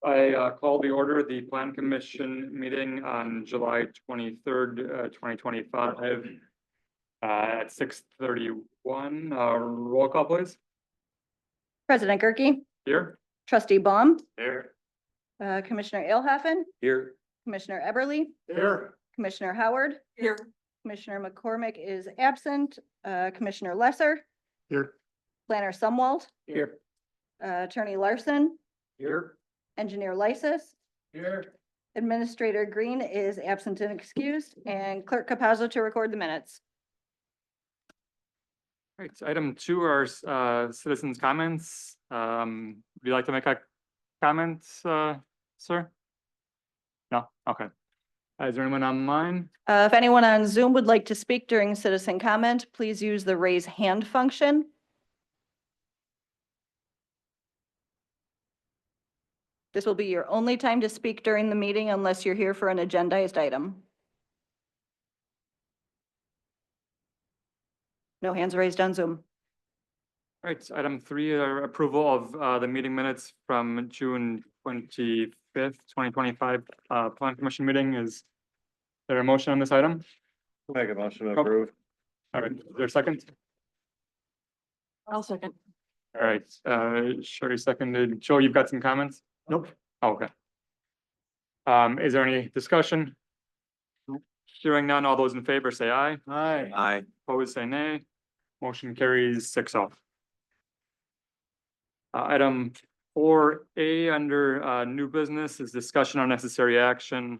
I call the order the Plan Commission meeting on July 23rd, 2025 at 6:31. Roll call, please. President Gerke, Here. Trustee Baum, Here. Commissioner Eelhoffen, Here. Commissioner Eberly, Here. Commissioner Howard, Here. Commissioner McCormick is absent, Commissioner Lesser, Here. Planner Sumwalt, Here. Attorney Larson, Here. Engineer Lysis, Here. Administrator Green is absent and excused, and Clerk Capazzo to record the minutes. All right, item 2 are citizens' comments. Would you like to make a comment, sir? No? Okay. Is there anyone online? If anyone on Zoom would like to speak during citizen comment, please use the raise hand function. This will be your only time to speak during the meeting unless you're here for an agendized item. No hands raised on Zoom. All right, item 3 are approval of the meeting minutes from June 25th, 2025 Plan Commission meeting. Is there a motion on this item? Make a motion to approve. All right, is there a second? I'll second. All right, Sherry seconded. Joe, you've got some comments? Nope. Oh, okay. Is there any discussion? Hearing none, all those in favor say aye. Aye. Aye. Opposed, say nay. Motion carries 6-0. Item 4A under new business is discussion on necessary action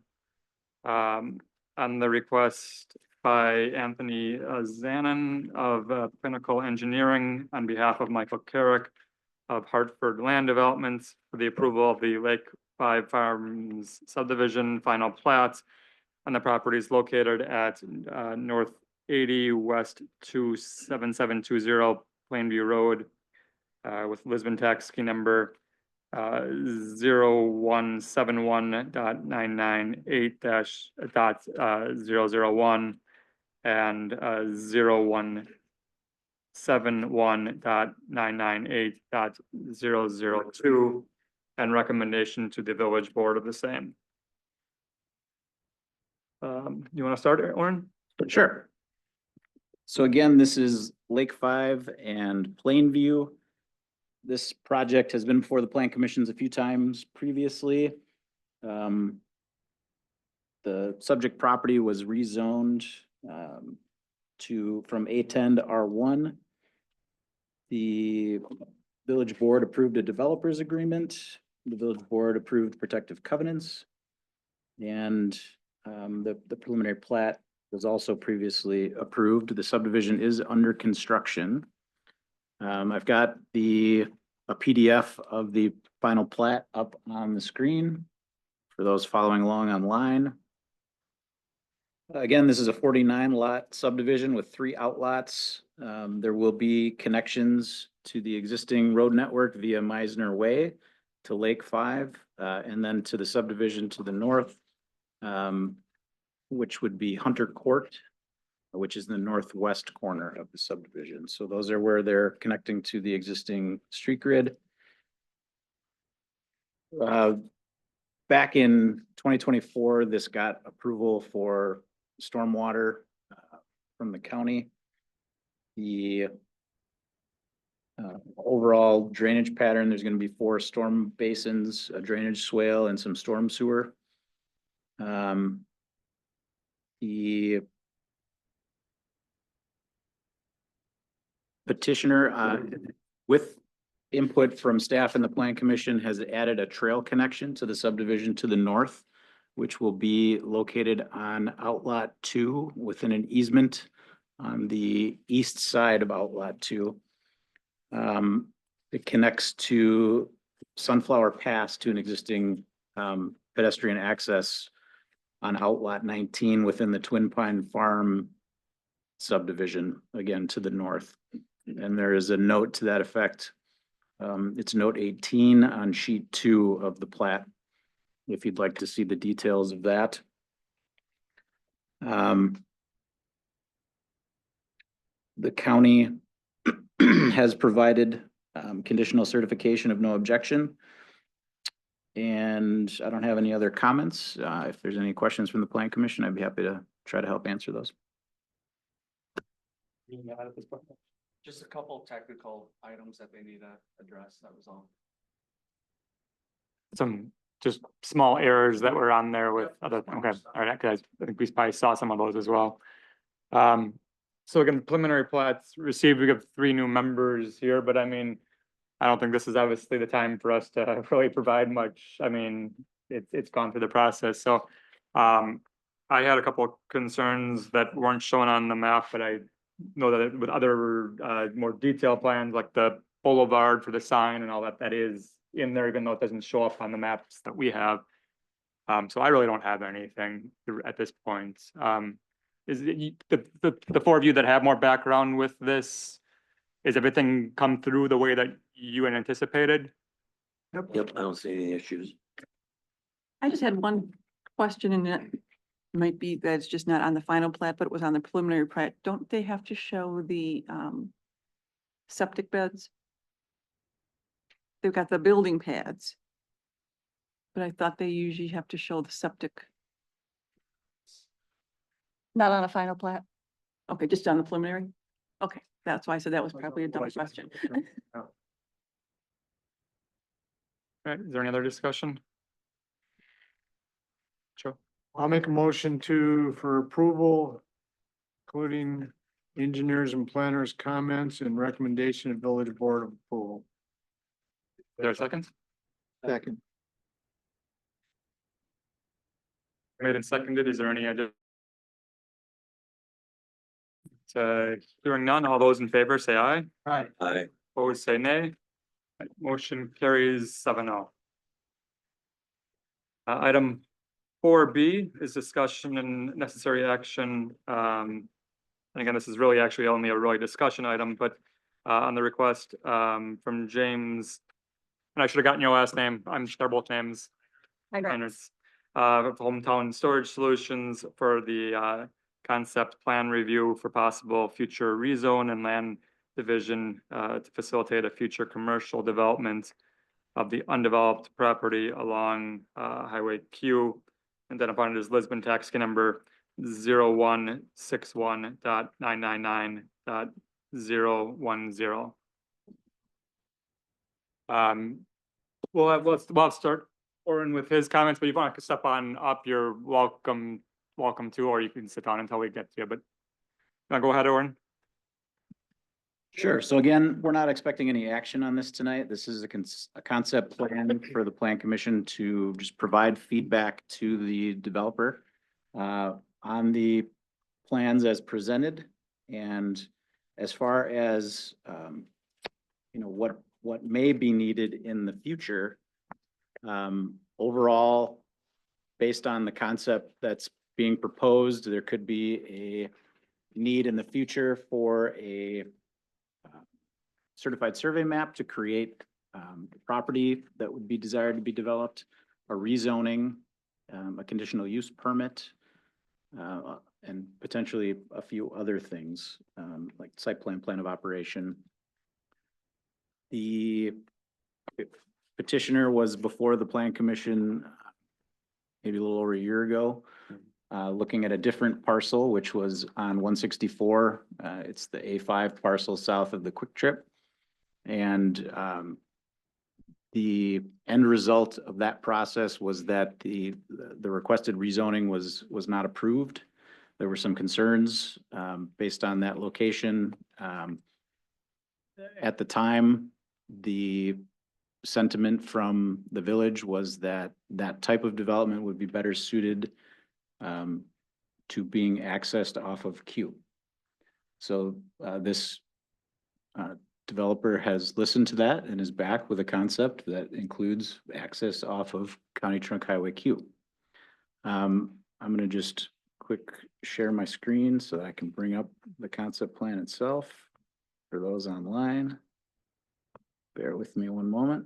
on the request by Anthony Zanin of Pinnacle Engineering on behalf of Michael Carrick of Hartford Land Developments for the approval of the Lake 5 Farms subdivision final plat on the properties located at North 80 West 27720 Plainview Road with Lisbon tax key number 0171.998-001 and 0171.998.002 and recommendation to the village board of the same. You want to start, Oren? Sure. So again, this is Lake 5 and Plainview. This project has been before the Plan Commissions a few times previously. The subject property was rezoned from A10 to R1. The village board approved a developers agreement. The village board approved protective covenants. And the preliminary plat was also previously approved. The subdivision is under construction. I've got a PDF of the final plat up on the screen for those following along online. Again, this is a 49 lot subdivision with 3 outlots. There will be connections to the existing road network via Meisner Way to Lake 5, and then to the subdivision to the north, which would be Hunter Court, which is the northwest corner of the subdivision. So those are where they're connecting to the existing street grid. Back in 2024, this got approval for stormwater from the county. The overall drainage pattern, there's going to be 4 storm basins, a drainage swale, and some storm sewer. The petitioner, with input from staff and the Plan Commission, has added a trail connection to the subdivision to the north, which will be located on Outlot 2 within an easement on the east side of Outlot 2. It connects to Sunflower Pass to an existing pedestrian access on Outlot 19 within the Twin Pine Farm subdivision, again to the north. And there is a note to that effect. It's note 18 on sheet 2 of the plat, if you'd like to see the details of that. The county has provided conditional certification of no objection And I don't have any other comments. If there's any questions from the Plan Commission, I'd be happy to try to help answer those. Just a couple technical items that they need to address, that was all. Some just small errors that were on there with other, okay, all right, guys, I think we probably saw some of those as well. So again, preliminary plats received, we have 3 new members here, but I mean, I don't think this is obviously the time for us to really provide much. I mean, it's gone through the process, so. I had a couple of concerns that weren't shown on the map, but I know that with other, more detailed plans, like the boulevard for the sign and all that, that is in there, even though it doesn't show up on the maps that we have. So I really don't have anything at this point. Is it the 4 of you that have more background with this? Is everything come through the way that you had anticipated? Yep, I don't see any issues. I just had one question, and it might be that it's just not on the final plat, but it was on the preliminary plat. Don't they have to show the septic beds? They've got the building pads. But I thought they usually have to show the septic. Not on a final plat. Okay, just on the preliminary? Okay, that's why I said that was probably a dumb question. All right, is there any other discussion? Sure. I'll make a motion for approval, including engineers and planners' comments and recommendation of village board approval. Is there a second? Second. Made and seconded, is there any other? Hearing none, all those in favor say aye. Aye. Aye. Opposed, say nay. Motion carries 7-0. Item 4B is discussion and necessary action. And again, this is really actually only a really discussion item, but on the request from James, and I should have gotten your last name. They're both names. Heinrichs, of Hometown Storage Solutions for the concept plan review for possible future rezone and land division to facilitate a future commercial development of the undeveloped property along Highway Q, identified as Lisbon tax key number 0161.999.010. We'll start Orin with his comments, but if you want to step on up, you're welcome to, or you can sit down until we get to you, but go ahead, Orin. Sure. So again, we're not expecting any action on this tonight. This is a concept plan for the Plan Commission to just provide feedback to the developer on the plans as presented. And as far as, what may be needed in the future, overall, based on the concept that's being proposed, there could be a need in the future for a certified survey map to create property that would be desired to be developed, a rezoning, a conditional use permit, and potentially a few other things, like site plan of operation. The petitioner was before the Plan Commission maybe a little over a year ago, looking at a different parcel, which was on 164. It's the A5 parcel south of the Quick Trip. And the end result of that process was that the requested rezoning was not approved. There were some concerns based on that location. At the time, the sentiment from the village was that that type of development would be better suited to being accessed off of Q. So this developer has listened to that and is back with a concept that includes access off of County Trunk Highway Q. I'm going to just quick share my screen so that I can bring up the concept plan itself for those online. Bear with me one moment.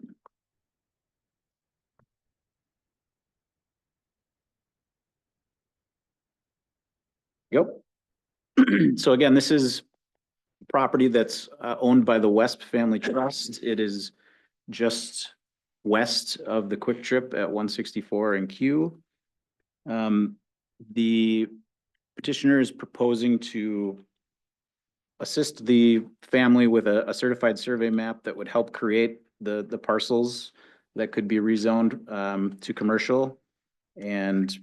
Yep. So again, this is property that's owned by the West Family Trust. It is just west of the Quick Trip at 164 and Q. The petitioner is proposing to assist the family with a certified survey map that would help create the parcels that could be rezoned to commercial and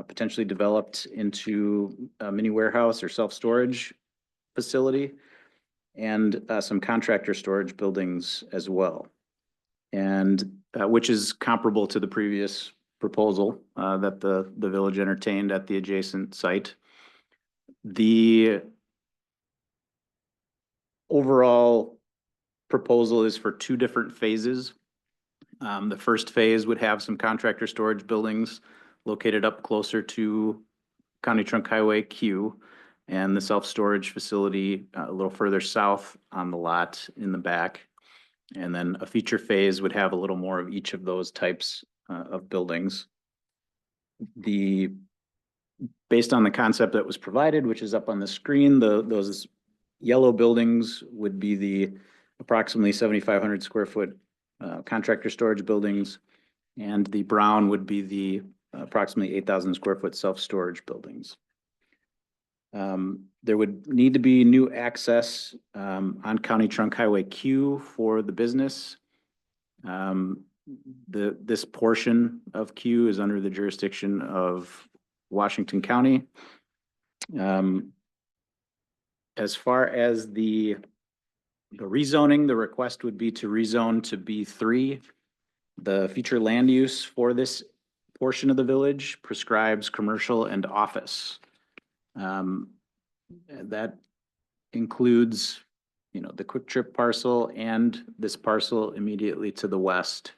potentially developed into a mini warehouse or self-storage facility and some contractor storage buildings as well. And which is comparable to the previous proposal that the village entertained at the adjacent site. The overall proposal is for two different phases. The first phase would have some contractor storage buildings located up closer to County Trunk Highway Q and the self-storage facility a little further south on the lot in the back. And then a feature phase would have a little more of each of those types of buildings. Based on the concept that was provided, which is up on the screen, those yellow buildings would be the approximately 7,500 square foot contractor storage buildings, and the brown would be the approximately 8,000 square foot self-storage buildings. There would need to be new access on County Trunk Highway Q for the business. This portion of Q is under the jurisdiction of Washington County. As far as the rezoning, the request would be to rezone to B3. The future land use for this portion of the village prescribes commercial and office. That includes, the Quick Trip parcel and this parcel immediately to the west.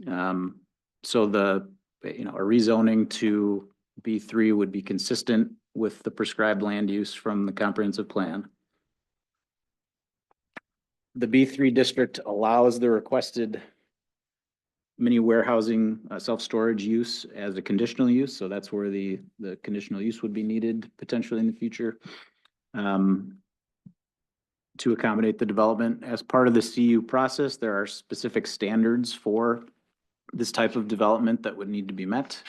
So a rezoning to B3 would be consistent with the prescribed land use from the comprehensive plan. The B3 district allows the requested mini warehousing self-storage use as a conditional use. So that's where the conditional use would be needed potentially in the future to accommodate the development. As part of the CU process, there are specific standards for this type of development that would need to be met.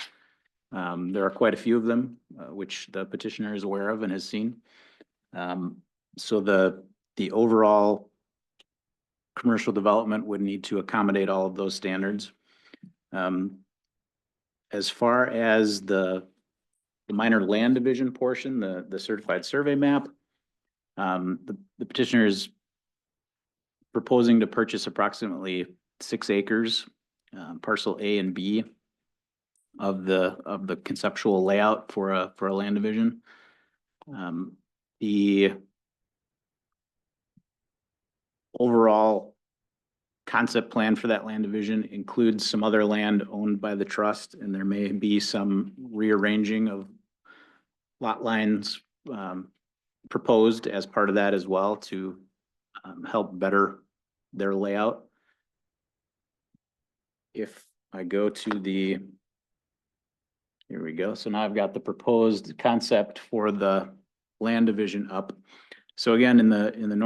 There are quite a few of them, which the petitioner is aware of and has seen. So the overall commercial development would need to accommodate all of those standards. As far as the minor land division portion, the certified survey map, the petitioner is proposing to purchase approximately 6 acres, parcel A and B of the conceptual layout for a land division. The overall concept plan for that land division includes some other land owned by the trust, and there may be some rearranging of lot lines proposed as part of that as well to help better their layout. If I go to here we go. So now I've got the proposed concept for the land division up. So again, in the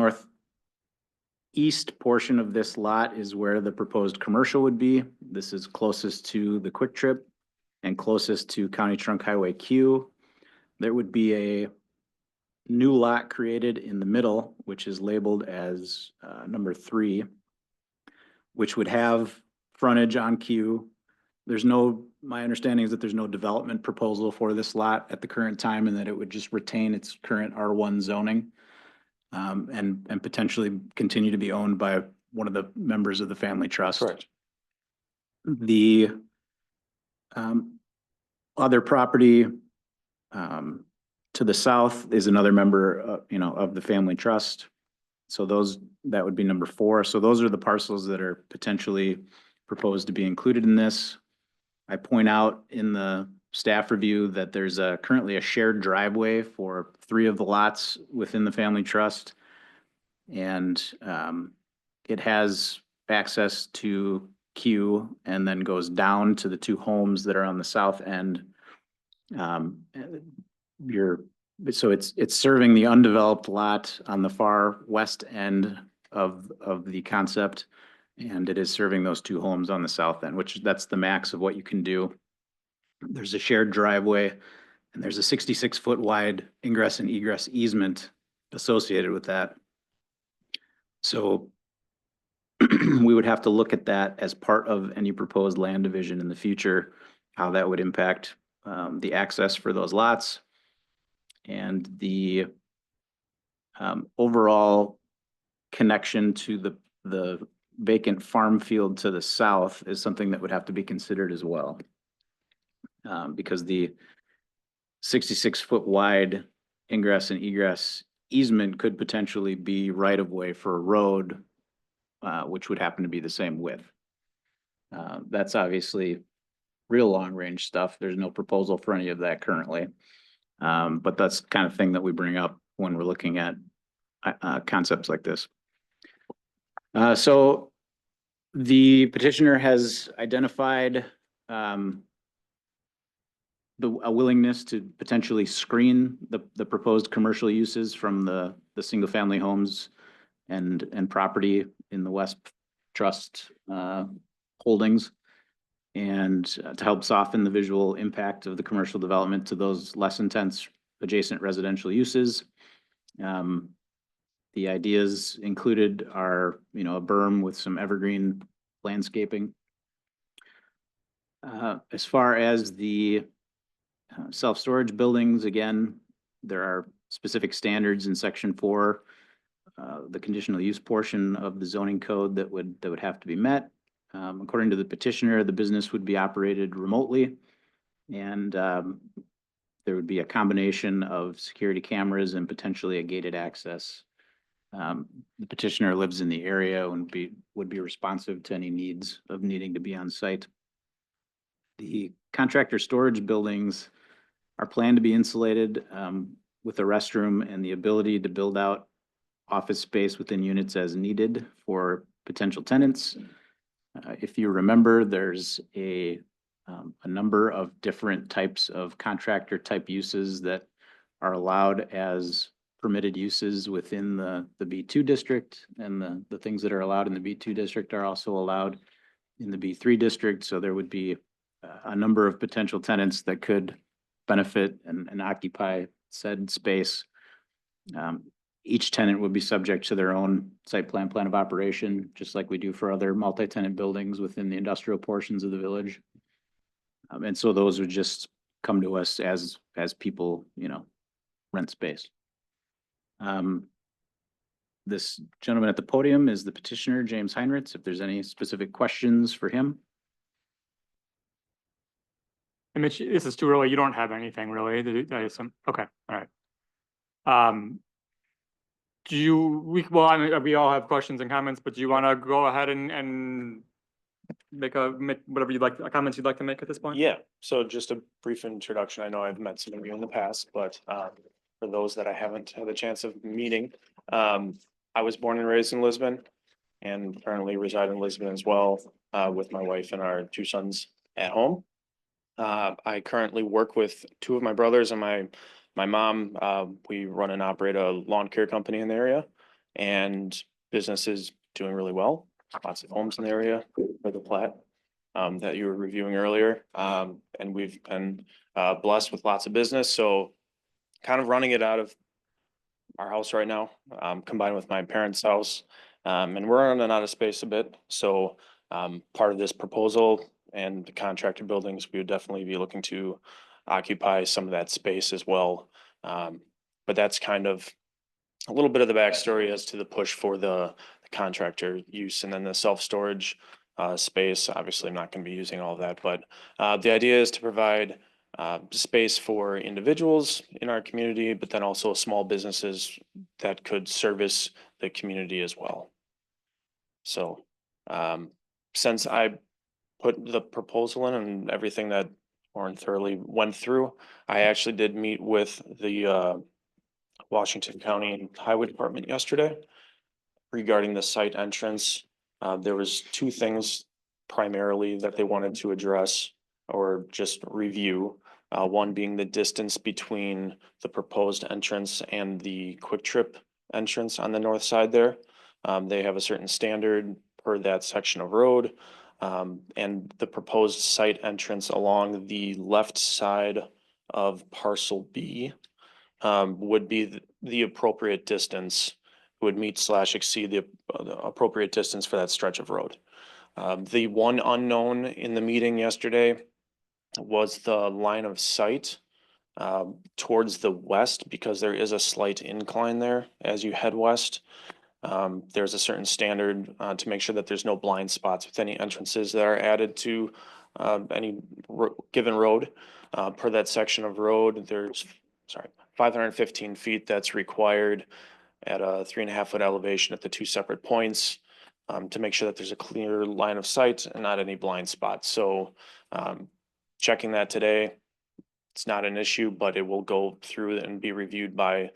northeast portion of this lot is where the proposed commercial would be. This is closest to the Quick Trip and closest to County Trunk Highway Q. There would be a new lot created in the middle, which is labeled as number 3, which would have frontage on Q. My understanding is that there's no development proposal for this lot at the current time, and that it would just retain its current R1 zoning and potentially continue to be owned by one of the members of the family trust. Correct. The other property to the south is another member of the family trust. So that would be number 4. So those are the parcels that are potentially proposed to be included in this. I point out in the staff review that there's currently a shared driveway for 3 of the lots within the family trust. And it has access to Q and then goes down to the 2 homes that are on the south end. So it's serving the undeveloped lot on the far west end of the concept. And it is serving those two homes on the south end, which that's the max of what you can do. There's a shared driveway and there's a 66-foot wide ingress and egress easement associated with that. So we would have to look at that as part of any proposed land division in the future, how that would impact the access for those lots. And the overall connection to the vacant farm field to the south is something that would have to be considered as well. Because the 66-foot wide ingress and egress easement could potentially be right of way for a road, which would happen to be the same width. That's obviously real long range stuff. There's no proposal for any of that currently. But that's the kind of thing that we bring up when we're looking at concepts like this. So the petitioner has identified a willingness to potentially screen the proposed commercial uses from the single family homes and property in the West Trust holdings, and to help soften the visual impact of the commercial development to those less intense adjacent residential uses. The ideas included are, a berm with some evergreen landscaping. As far as the self-storage buildings, again, there are specific standards in section 4, the conditional use portion of the zoning code that would have to be met. According to the petitioner, the business would be operated remotely, and there would be a combination of security cameras and potentially a gated access. The petitioner lives in the area and would be responsive to any needs of needing to be on site. The contractor storage buildings are planned to be insulated with a restroom and the ability to build out office space within units as needed for potential tenants. If you remember, there's a number of different types of contractor type uses that are allowed as permitted uses within the B2 district, and the things that are allowed in the B2 district are also allowed in the B3 district. So there would be a number of potential tenants that could benefit and occupy said space. Each tenant would be subject to their own site plan of operation, just like we do for other multi-tenant buildings within the industrial portions of the village. And so those would just come to us as people, rent space. This gentleman at the podium is the petitioner, James Heinrichs. If there's any specific questions for him. And Mitch, this is too early. You don't have anything really. I assume. Okay, all right. Well, I mean, we all have questions and comments, but do you want to go ahead and make whatever you'd like, comments you'd like to make at this point? Yeah, so just a brief introduction. I know I've met some of you in the past, but for those that I haven't had the chance of meeting, I was born and raised in Lisbon and currently reside in Lisbon as well, with my wife and our 2 sons at home. I currently work with 2 of my brothers and my mom. We run and operate a lawn care company in the area, and business is doing really well. Lots of homes in the area for the plat that you were reviewing earlier. And we've been blessed with lots of business. So kind of running it out of our house right now, combined with my parents' house. And we're running out of space a bit. So part of this proposal and the contractor buildings, we would definitely be looking to occupy some of that space as well. But that's kind of a little bit of the backstory as to the push for the contractor use, and then the self-storage space. Obviously, I'm not going to be using all of that, but the idea is to provide space for individuals in our community, but then also small businesses that could service the community as well. So since I put the proposal in and everything that Warren thoroughly went through, I actually did meet with the Washington County Highway Department yesterday regarding the site entrance. There was 2 things primarily that they wanted to address or just review. One being the distance between the proposed entrance and the Quick Trip entrance on the north side there. They have a certain standard per that section of road. And the proposed site entrance along the left side of parcel B would be the appropriate distance, would meet / exceed the appropriate distance for that stretch of road. The one unknown in the meeting yesterday was the line of sight towards the west, because there is a slight incline there as you head west. There's a certain standard to make sure that there's no blind spots with any entrances that are added to any given road. Per that section of road, there's, 515 feet that's required at a 3.5 foot elevation at the two separate points to make sure that there's a clear line of sight and not any blind spots. So checking that today, it's not an issue, but it will go through and be reviewed by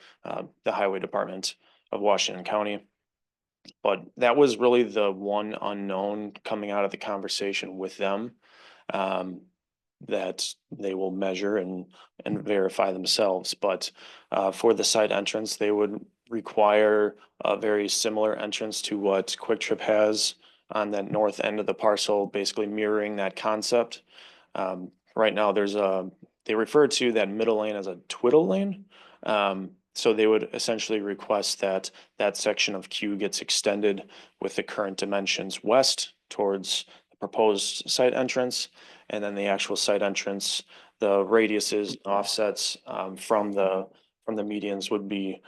the Highway Department of Washington County. But that was really the one unknown coming out of the conversation with them, that they will measure and verify themselves. But for the site entrance, they would require a very similar entrance to what Quick Trip has on that north end of the parcel, basically mirroring that concept. Right now, they refer to that middle lane as a twiddle lane. So they would essentially request that that section of Q gets extended with the current dimensions west towards the proposed site entrance. And then the actual site entrance, the radiuses, offsets from the medians would be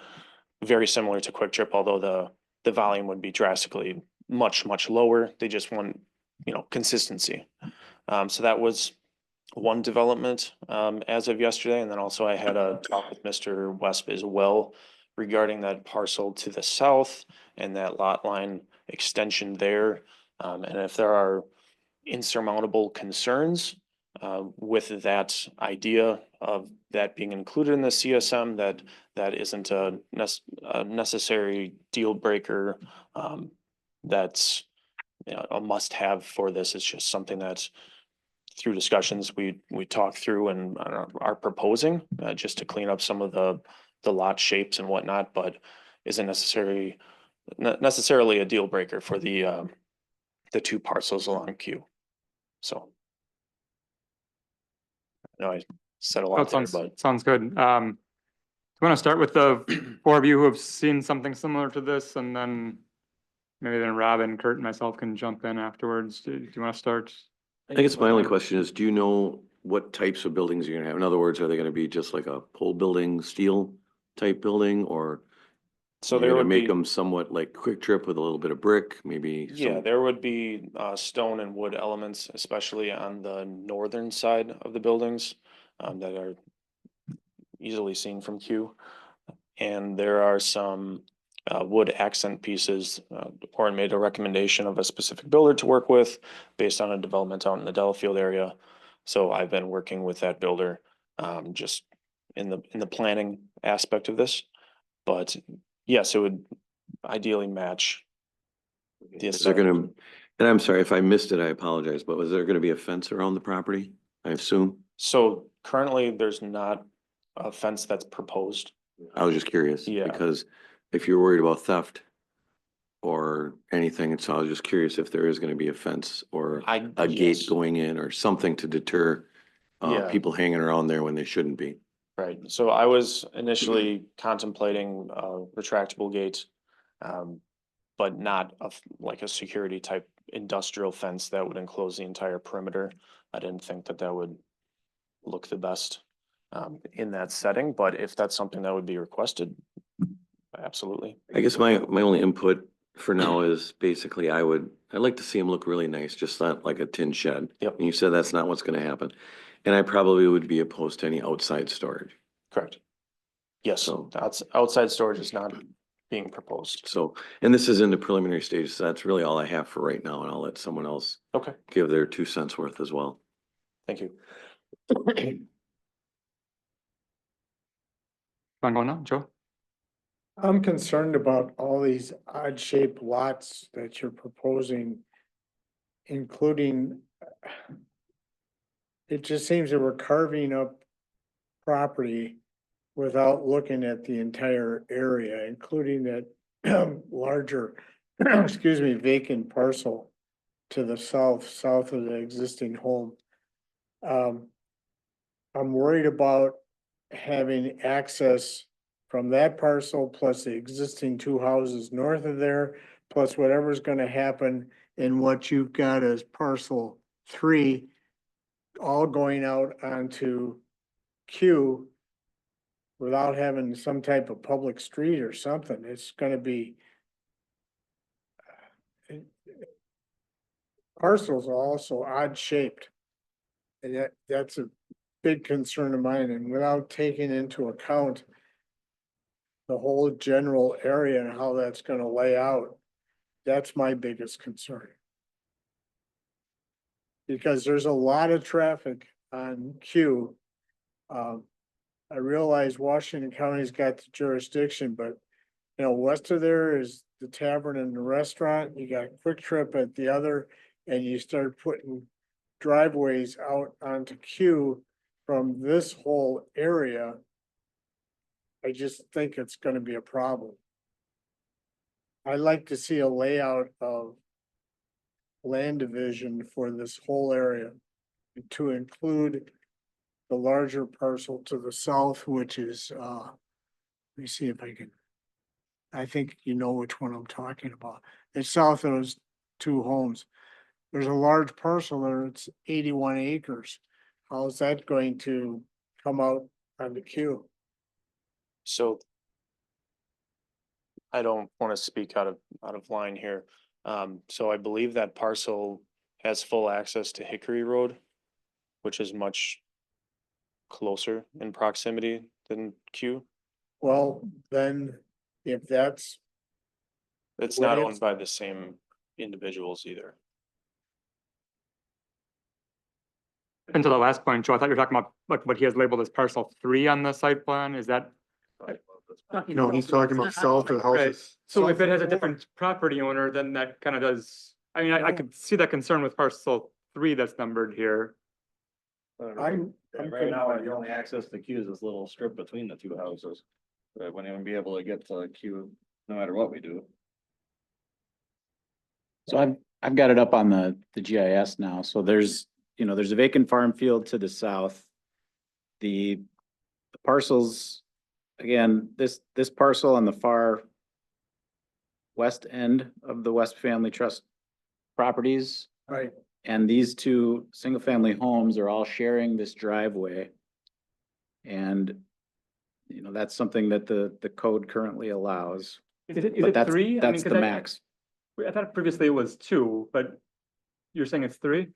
very similar to Quick Trip, although the volume would be drastically much lower. They just want, consistency. So that was one development as of yesterday. And then also I had a talk with Mr. Wesp as well regarding that parcel to the south and that lot line extension there. And if there are insurmountable concerns with that idea of that being included in the CSM, that isn't a necessary deal breaker. That's a must have for this. It's just something that's through discussions we talked through and are proposing just to clean up some of the lot shapes and whatnot, but isn't necessarily a deal breaker for the two parcels along Q. So. No, I said a That lot there, sounds, but sounds good. Do you want to start with the four of you who have seen something similar to this, and then maybe then Rob and Kurt and myself can jump in afterwards? Do you want to start? I guess my only question is, do you know what types of buildings you're gonna have? In other words, are they gonna be just like a pole building, steel type building, or so you're there gonna would make be, them somewhat like Quick Trip with a little bit of brick, maybe? yeah, there would be stone and wood elements, especially on the northern side of the buildings that are easily seen from Q. And there are some wood accent pieces. Warren made a recommendation of a specific builder to work with based on a development out in the Delafield area. So I've been working with that builder just in the planning aspect of this. But yes, it would ideally match the Is there aesthetic. gonna, and I'm sorry if I missed it, I apologize, but was there gonna be a fence around the property, I assume? So currently, there's not a fence that's proposed. I was just curious. Yeah. Because if you're worried about theft or anything, so I was just curious if there is gonna be a fence or a gate Yes. going in or something to deter Yeah. people hanging around there when they shouldn't be. Right, so I was initially contemplating a retractable gate. But not like a security type industrial fence that would enclose the entire perimeter. I didn't think that would look the best in that setting, but if that's something that would be requested, absolutely. I guess my only input for now is basically I'd like to see them look really nice, just not like a tin shed. Yep. And you said that's not what's gonna happen. And I probably would be opposed to any outside storage. Correct. Yes, So- outside storage is not being proposed. So, and this is in the preliminary stages, so that's really all I have for right now, and I'll let someone else Okay, give their 2 cents worth as well. thank you. Want to go now, Joe? I'm concerned about all these odd shaped lots that you're proposing, including, it just seems that we're carving up property without looking at the entire area, including that larger excuse me, vacant parcel to the south of the existing home. I'm worried about having access from that parcel plus the existing two houses north of there, plus whatever's gonna happen in what you've got as parcel 3, all going out onto Q without having some type of public street or something. It's gonna be parcels are also odd shaped. And that's a big concern of mine, and without taking into account the whole general area and how that's gonna lay out, that's my biggest concern. Because there's a lot of traffic on Q. I realize Washington County's got the jurisdiction, but you know, west of there is the tavern and the restaurant, you got Quick Trip at the other, and you start putting driveways out onto Q from this whole area. I just think it's gonna be a problem. I'd like to see a layout of land division for this whole area to include the larger parcel to the south, which is, let me see if I can. I think you know which one I'm talking about. It's south of those two homes. There's a large parcel there, it's 81 acres. How's that going to come out on the queue? So I don't want to speak out of line here. So I believe that parcel has full access to Hickory Road, which is much closer in proximity than Q. Well, then, if that's, It's Well, not it's- owned by the same individuals either. And to the last point, Joe, I thought you were talking about like what he has labeled as parcel 3 on the site plan, is that? no, he's talking about south of the Right. houses. So if it has a South- different property owner, then that kind of does, I mean, I could see that concern with parcel 3 that's numbered here. I'm Right now, you only access the queue is this little strip between the two houses. So I wouldn't even be able to get to the queue no matter what we do. So I've got it up on the GIS now. So there's, you know, there's a vacant farm field to the south. The parcels, again, this parcel on the far west end of the West Family Trust properties. Right, And these two single-family homes are all sharing this driveway. And, you know, that's something that the code currently allows. Is it But that's, 3? I mean, that's 'cause the I- max. I thought previously it was 2, but you're saying it's 3?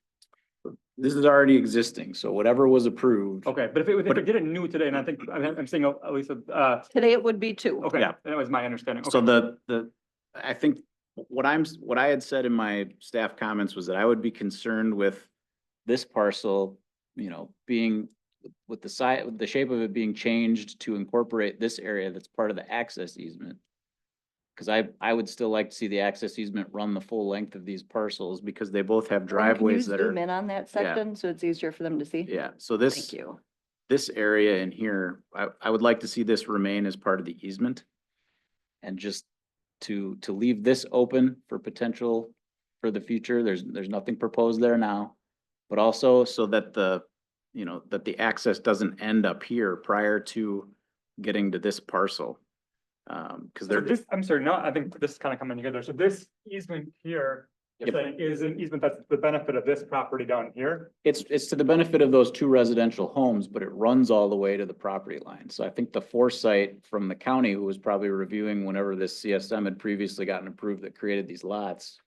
This is already existing, so whatever was approved. Okay, but if it did it new today, and I think, I'm saying at least, Today it would be 2. okay, Yeah. that was my understanding. So Okay. I think what I had said in my staff comments was that I would be concerned with this parcel, you know, being with the shape of it being changed to incorporate this area that's part of the access easement. Cause I would still like to see the access easement run the full length of these parcels because they both have driveways that Zoom are, in on that section so it's easier for them to see? yeah, so Thank this. you. This area in here, I would like to see this remain as part of the easement. And just to leave this open for potential for the future, there's nothing proposed there now. But also so that that the access doesn't end up here prior to getting to this parcel. Cause So they're, this, I'm sorry, now I think this is kind of coming together. So this easement here, you're Yep. saying is an easement that's the benefit of this property down here? it's to the benefit of those two residential homes, but it runs all the way to the property line. So I think the foresight from the county, who was probably reviewing whenever this CSM had previously gotten approved that created these lots.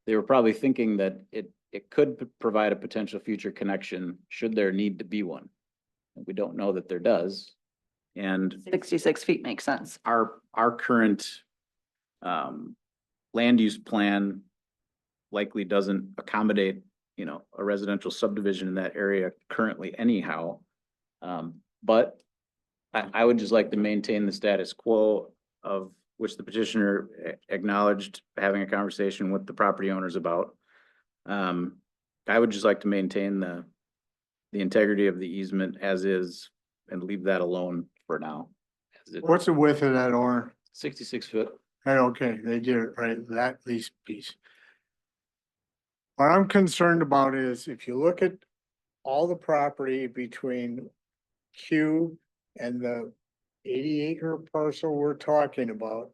They were probably thinking that it could provide a potential future connection should there need to be one. We don't know that there does. And 66 feet makes sense. our current land use plan likely doesn't accommodate, you know, a residential subdivision in that area currently anyhow. But I would just like to maintain the status quo of which the petitioner acknowledged having a conversation with the property owners about. I would just like to maintain the integrity of the easement as is and leave that alone for now. what's the width of that, or 66 foot. And okay, they did it right, that lease piece. What I'm concerned about is if you look at all the property between Q and the 80-acre parcel we're talking about,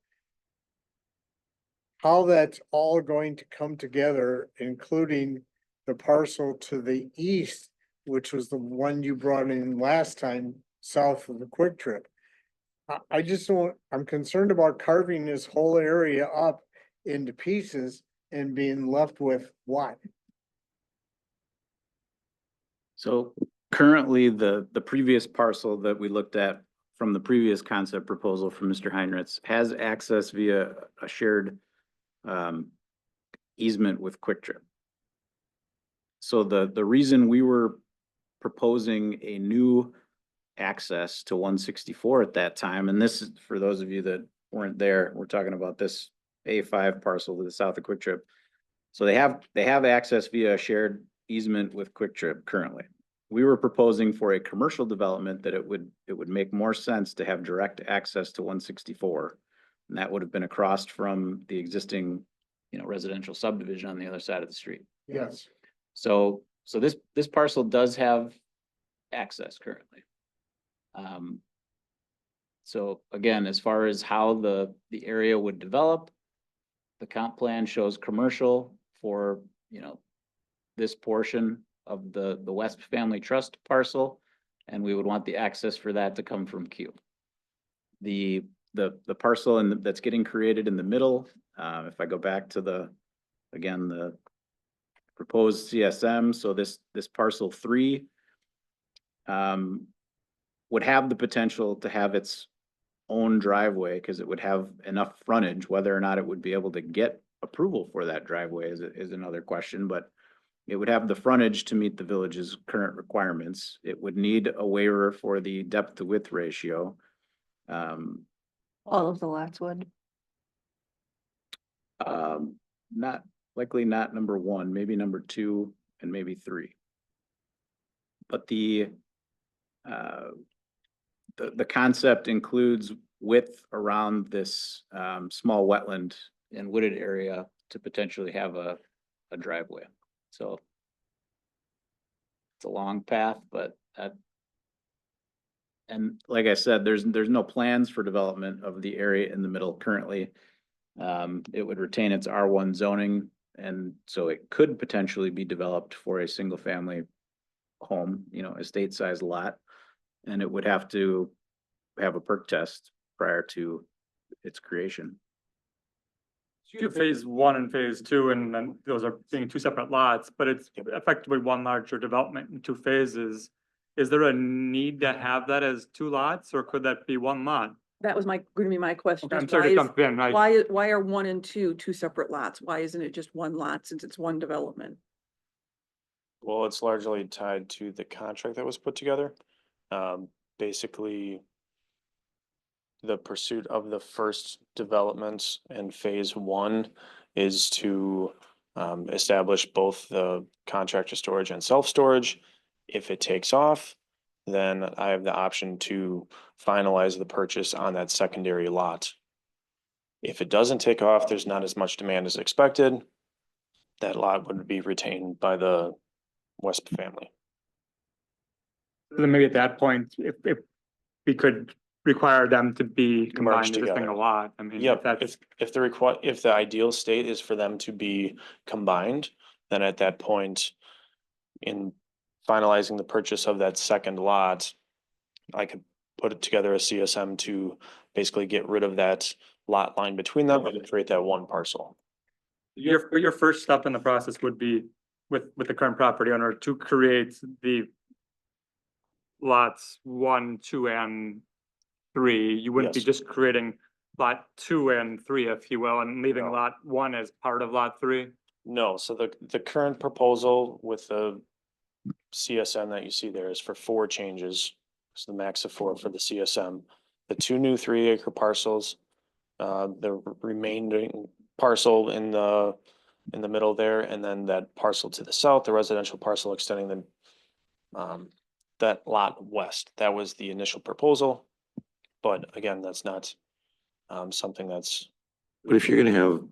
how that's all going to come together, including the parcel to the east, which was the one you brought in last time, south of the Quick Trip. I just don't, I'm concerned about carving this whole area up into pieces and being left with what? So currently, the previous parcel that we looked at from the previous concept proposal from Mr. Heinrichs has access via a shared easement with Quick Trip. So the reason we were proposing a new access to 164 at that time, and this is for those of you that weren't there, we're talking about this A5 parcel to the south of Quick Trip. So they have access via a shared easement with Quick Trip currently. We were proposing for a commercial development that it would make more sense to have direct access to 164. And that would have been across from the existing, residential subdivision on the other side of the street. Yes. So this parcel does have access currently. So again, as far as how the area would develop, the comp plan shows commercial for, this portion of the West Family Trust parcel, and we would want the access for that to come from Q. The parcel that's getting created in the middle, if I go back to the proposed CSM, so this parcel 3 would have the potential to have its own driveway because it would have enough frontage. Whether or not it would be able to get approval for that driveway is another question, but it would have the frontage to meet the village's current requirements. It would need a waiver for the depth to width ratio. All of the lots would. Not likely, not number 1, maybe number 2 and maybe 3. But the concept includes width around this small wetland and wooded area to potentially have a driveway. So it's a long path, but and like I said, there's no plans for development of the area in the middle currently. It would retain its R1 zoning, and so it could potentially be developed for a single family home, estate size lot. And it would have to have a perk test prior to its creation. You have phase 1 and phase 2, and then those are being 2 separate lots, but it's effectively 1 larger development in 2 phases. Is there a need to have that as 2 lots, or could that be 1 lot? That was going to be my question. Okay, I'm is sorry to why is- jump in. Why are 1 and 2 separate lots? Why isn't it just 1 lot since it's 1 development? Well, it's largely tied to the contract that was put together. Basically, the pursuit of the first development in phase 1 is to establish both the contractor storage and self-storage. If it takes off, then I have the option to finalize the purchase on that secondary lot. If it doesn't take off, there's not as much demand as expected. That lot would be retained by the West family. Then maybe at that point, if we could require them to be combined into a together. single lot, I mean, if Yep, that's. if the ideal state is for them to be combined, then at that point, in finalizing the purchase of that second lot, I could put together a CSM to basically get rid of that lot line between them and create that 1 parcel. Your first step in the process would be with the current property owner to create the lots 1, 2, and 3. You wouldn't be Yes. just creating lot 2 and 3, if you will, and leaving No. lot 1 as part of lot 3. No, so the current proposal with the CSM that you see there is for 4 changes. So the max of 4 for the CSM. The 2 new 3-acre parcels, the remaining parcel in the middle there, and then that parcel to the south, the residential parcel extending that lot west. That was the initial proposal. But again, that's not something that's But if you're gonna have,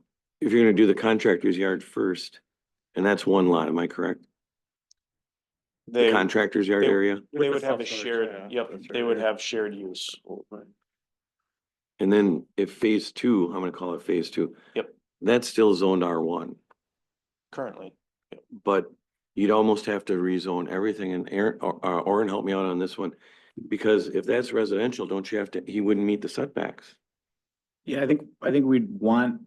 if you're gonna do the contractor's yard first, and that's one lot, am I correct? The They, contractor's yard they- area? they With would the have a self-storage, shared, yeah, yep, that's they would right. have shared use. And then if phase two, I'm gonna call it phase two. Yep. That's still zoned R1, Currently, but you'd almost have to rezone everything, and Aaron, Orin, help me out on this one. Because if that's residential, don't you have to, he wouldn't meet the setbacks. Yeah, I think we'd want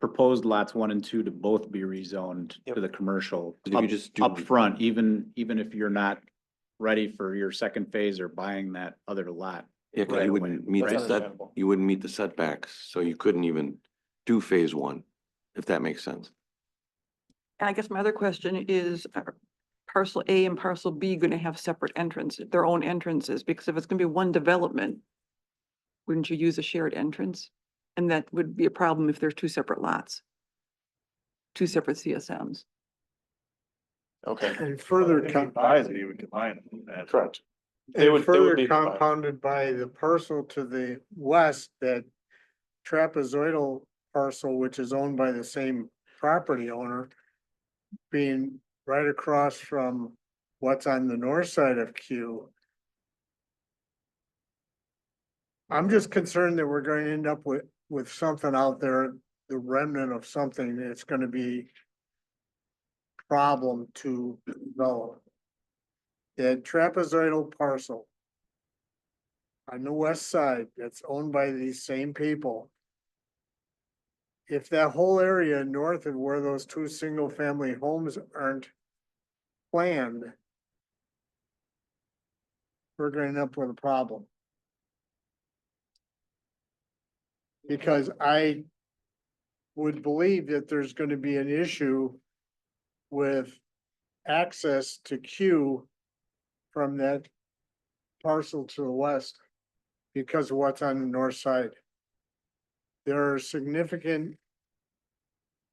proposed lots 1 and 2 to both be rezoned Yep. to the commercial. If you just do- Up front, even if you're not ready for your second phase or buying that other lot. Yeah, cause Right you away. wouldn't meet That's the set, understandable. you wouldn't meet the setbacks, so you couldn't even do phase one, if that makes sense. And I guess my other question is, are parcel A and parcel B going to have separate entrances, their own entrances? Because if it's going to be one development, wouldn't you use a shared entrance? And that would be a problem if there's two separate lots, two separate CSMs. okay, And further, If he buys it, he would combine them. That's- correct. They and would further be combined. compounded by the parcel to the west, that trapezoidal parcel, which is owned by the same property owner, being right across from what's on the north side of Q. I'm just concerned that we're going to end up with something out there, the remnant of something that's gonna be problem to develop. That trapezoidal parcel on the west side that's owned by these same people. If that whole area north of where those two single-family homes aren't planned, we're gonna end up with a problem. Because I would believe that there's gonna be an issue with access to Q from that parcel to the west because of what's on the north side. There are significant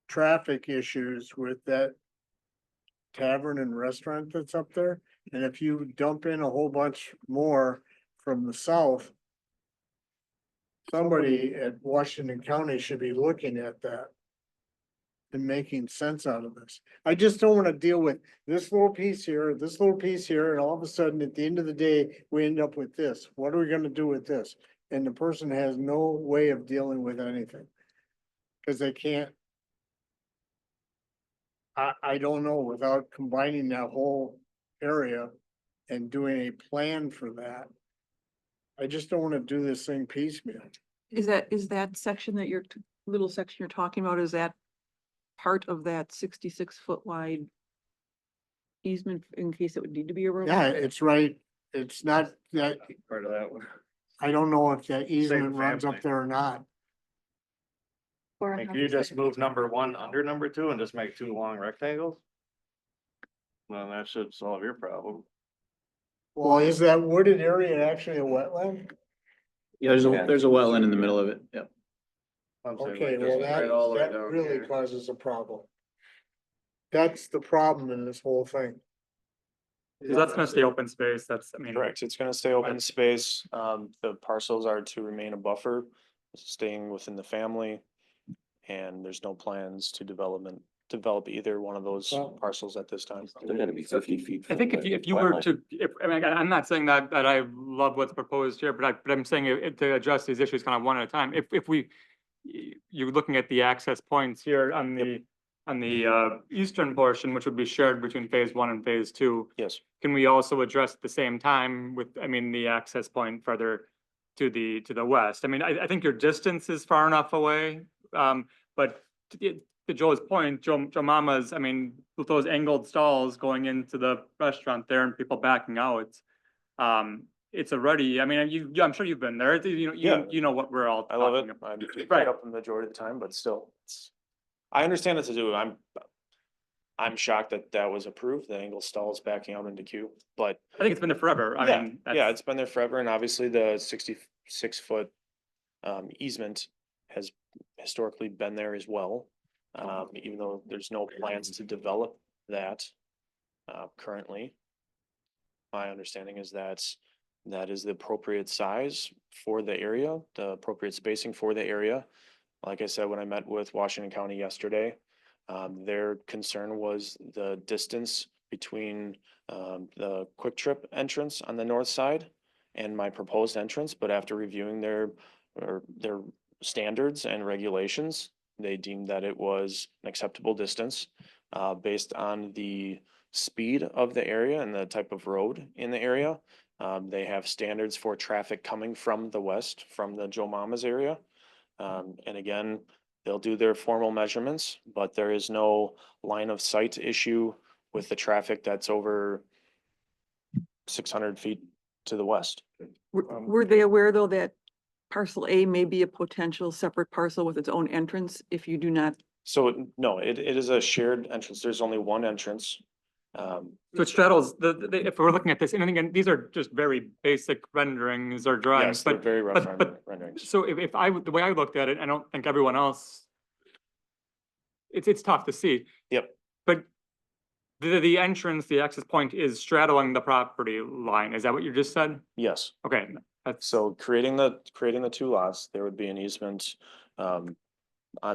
traffic issues with that tavern and restaurant that's up there. And if you dump in a whole bunch more from the south, somebody at Washington County should be looking at that and making sense out of this. I just don't wanna deal with this little piece here, this little piece here, and all of a sudden, at the end of the day, we end up with this. What are we gonna do with this? And the person has no way of dealing with anything. Cause they can't. I don't know, without combining that whole area and doing a plan for that. I just don't wanna do this thing piecemeal. Is that section that you're, little section you're talking about, is that part of that 66-foot wide easement in case it would need to be a road? Yeah, it's right, it's not that, Part of that one. I don't know if that easement runs up family. there or not. And can you just move number 1 under number 2 and just make 2 long rectangles? Well, that should solve your problem. Well, is that wooded area actually a wetland? Yeah, there's a wetland in the middle of it. Yep. I'm saying Okay, like well, this that, right all the way that down really here. causes a problem. That's the problem in this whole thing. 'Cause that's gonna stay open space, that's, I mean. Correct, it's gonna stay open space, the parcels are to remain a buffer, staying within the family. And there's no plans to develop either one of those Well- parcels at this time. They gotta be 50 feet. I think from if the you were wetland. to, I mean, I'm not saying that I love what's proposed here, but I'm saying to address these issues kind of one at a time. If you're looking at the access points here on the eastern portion, which would be shared between phase one and phase two. Yes, Can we also address at the same time with, I mean, the access point further to the west? I mean, I think your distance is far enough away, but to Joe's point, Joe Mama's, I mean, with those angled stalls going into the restaurant there and people backing out. It's already, I mean, I'm sure you've been there, Yeah. you know what we're all I love talking it, about. I'm Right. right up the majority of the time, but still, I understand what to do, I'm shocked that that was approved, the angle stalls backing out into queue, but I think it's been there forever. I yeah, mean, yeah, that's- it's been there forever, and obviously the 66-foot easement has historically been there as well. Even though there's no plans to develop that currently. My understanding is that is the appropriate size for the area, the appropriate spacing for the area. Like I said, when I met with Washington County yesterday, their concern was the distance between the Quick Trip entrance on the north side and my proposed entrance, but after reviewing their standards and regulations, they deemed that it was an acceptable distance based on the speed of the area and the type of road in the area. They have standards for traffic coming from the west, from the Joe Mama's area. And again, they'll do their formal measurements, but there is no line of sight issue with the traffic that's over 600 feet to the west. Were they aware though that parcel A may be a potential separate parcel with its own entrance if you do not? So no, it is a shared entrance. There's only one entrance. So it straddles if we're looking at this, and again, these are just very basic renderings or drawings, Yes, they're but very rough but- renderings. so if I, the way I looked at it, I don't think everyone else. It's tough to see. Yep. But the entrance, the access point is straddling the property line. Is that what you just said? Yes. Okay, that's, So creating the two lots, there would be an easement on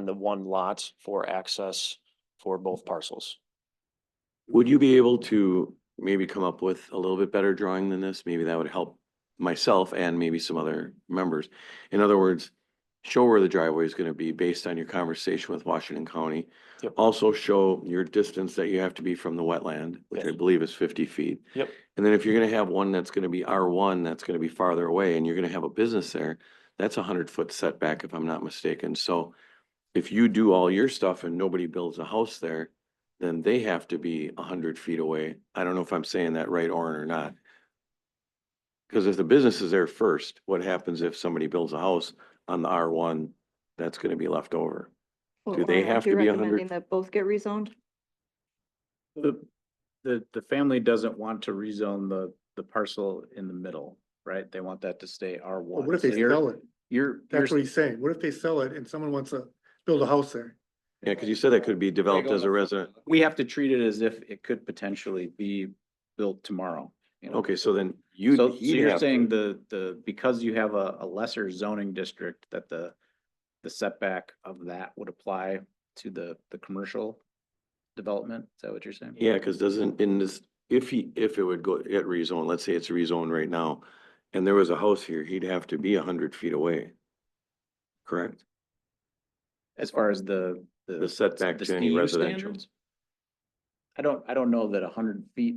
the one lot for access for both parcels. Would you be able to maybe come up with a little bit better drawing than this? Maybe that would help myself and maybe some other members. In other words, show where the driveway is gonna be based on your conversation with Washington County. Yep. Also show your distance that you have to be from the wetland, which I Yes. believe is 50 feet. Yep. And then if you're gonna have one that's gonna be R1, that's gonna be farther away, and you're gonna have a business there, that's 100-foot setback if I'm not mistaken. So if you do all your stuff and nobody builds a house there, then they have to be 100 feet away. I don't know if I'm saying that right, Orin, or not. Because if the business is there first, what happens if somebody builds a house on the R1, that's gonna be left over? Do they have to be 100? That both get rezoned? The family doesn't want to rezone the parcel in the middle, right? They want that to stay R Well, one. what if they sell it? You're, That's what he's saying. What if they sell it and someone wants to build a house there? Yeah, because you said that could be developed as a resident. we have to treat it as if it could potentially be built tomorrow. You know? Okay, so then So he'd you're have saying to, because you have a lesser zoning district, that the setback of that would apply to the commercial development? Is that what you're saying? yeah, because doesn't in this, if it would go get rezoned, let's say it's rezoned right now, and there was a house here, he'd have to be 100 feet away. Correct? As far as the setback the to any CU residential. standards? I don't know that 100 feet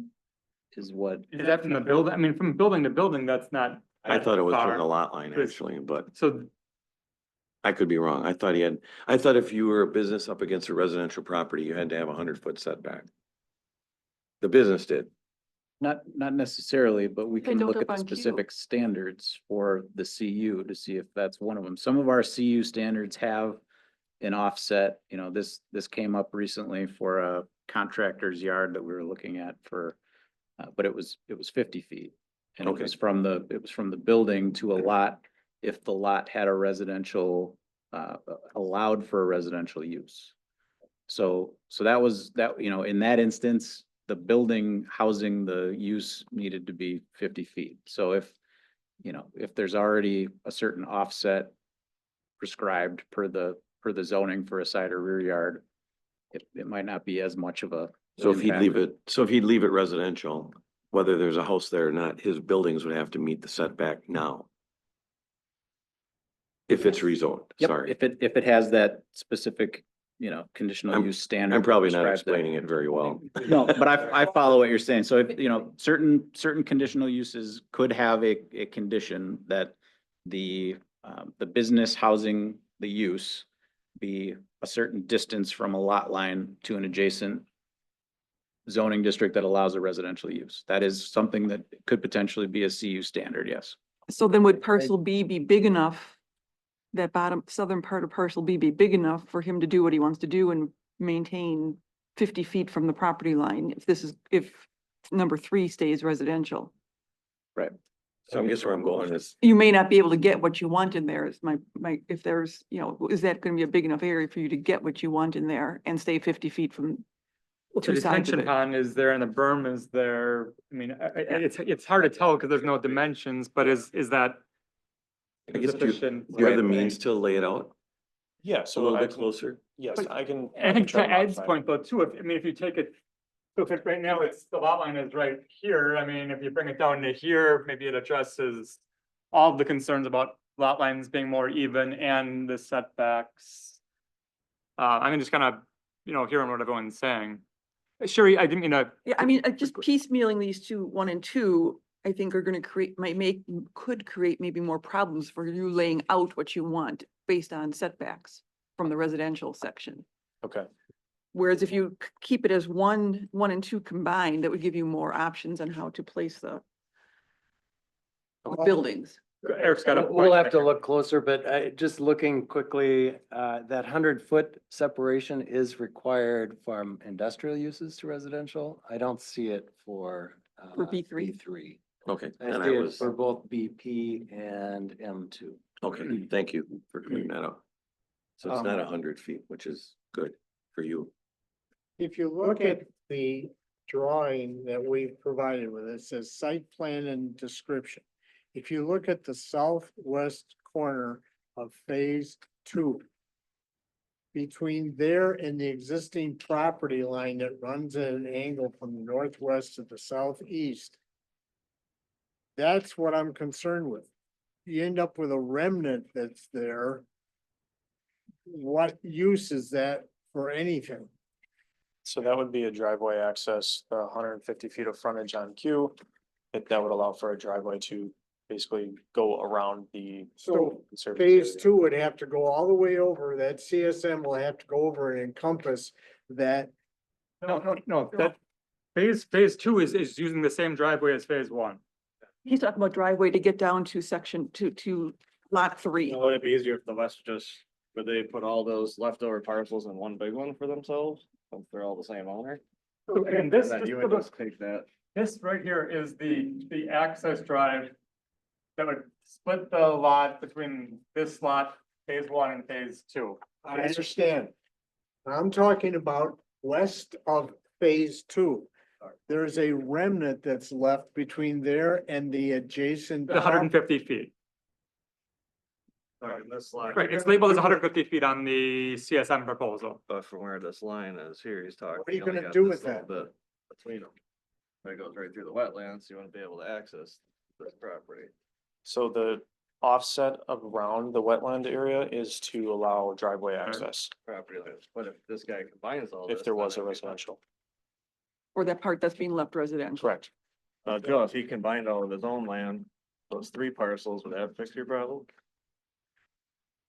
is what. is that from the building? I mean, from building to building, that's not. I thought it was far. from the lot line It's- actually, but So I could be wrong. I thought if you were a business up against a residential property, you had to have a 100-foot setback. The business did. Not necessarily, but we They can don't look up at the on Q. specific standards for the CU to see if that's one of them. Some of our CU standards have an offset, you know, this came up recently for a contractor's yard that we were looking at for, but it was 50 feet. And it Okay. was from the building to a lot, if the lot had a residential, allowed for a residential use. So that was, you know, in that instance, the building housing the use needed to be 50 feet. So if, you know, if there's already a certain offset prescribed per the zoning for a side or rear yard, it might not be as much of a. So if he'd impact. leave it residential, whether there's a house there or not, his buildings would have to meet the setback now. If it's rezoned, Yep, sorry. if it has that specific, you know, conditional I'm- use standard. I'm probably not prescribed there. explaining it very well. No, but I follow what you're saying. So if, you know, certain conditional uses could have a condition that the business housing the use be a certain distance from a lot line to an adjacent zoning district that allows a residential use. That is something that could potentially be a CU standard, yes. So then would parcel B be big enough? That bottom southern part of parcel B be big enough for him to do what he wants to do and maintain 50 feet from the property line if number 3 stays residential? So I guess where I'm going is, You may not be able to get what you want in there is my, if there's, you know, is that gonna be a big enough area for you to get what you want in there and stay 50 feet from the two sides of detention it? pond is there and the berm is there. I mean, it's hard to tell because there's no dimensions, but is that I guess, do sufficient? you have the means to lay it out? Yeah, A so little I bit can, closer? yes, But- I can. I think to try to Ed's modify it. point though, too, if you take it, so if right now it's, the lot line is right here, I mean, if you bring it down to here, maybe it addresses all of the concerns about lot lines being more even and the setbacks. I'm just kind of, hearing what everyone's saying. Sherry, I didn't mean to. Yeah, I mean, just piecemealing these two, 1 and 2, I think are gonna could create maybe more problems for you laying out what you want based on setbacks from the residential section. Okay, Whereas if you keep it as 1 and 2 combined, that would give you more options on how to place the buildings. Eric's got a point. We'll have to look closer, but just looking quickly, that 100-foot separation is required from industrial uses to residential. I don't see it for. For B3? B3. Okay, I then I see it was, for both BP and M2. okay, thank you for clearing that up. So it's not 100 feet, which is good for you. If you look at the drawing that we provided with, it says site plan and description. If you look at the southwest corner of phase 2, between there and the existing property line that runs at an angle from the northwest to the southeast, that's what I'm concerned with. You end up with a remnant that's there. What use is that for anything? so that would be a driveway access, 150 feet of frontage on Q. That would allow for a driveway to basically go around the. So conserved phase area. 2 would have to go all the way over, that CSM will have to go over and encompass that. No, that phase 2 is using the same driveway as phase 1. He's talking about driveway to get down to section to lot 3. Would it be easier if the West just, would they put all those leftover parcels in one big one for themselves? Since they're all the same owner? And this, Then just you for would the- just take that. this right here is the access drive that would split the lot between this lot, phase 1 and phase 2. I understand. I'm talking about west of phase 2. There is a remnant that's left between there and the adjacent. 150 feet. Sorry, this line. Right, it's labeled as 150 feet on the CSM proposal. But from where this line is here, he's talking. What are you only gonna got do this with little that? bit Between them. It goes right through the wetlands, you wouldn't be able to access this property. So the offset around the wetland area is to allow driveway access Property lines, but if this guy combines all this. if there then was a it'd be fine. residential. Or that part that's being left residential. Correct. Joe, if he combined all of his own land, those 3 parcels, would that fix your problem?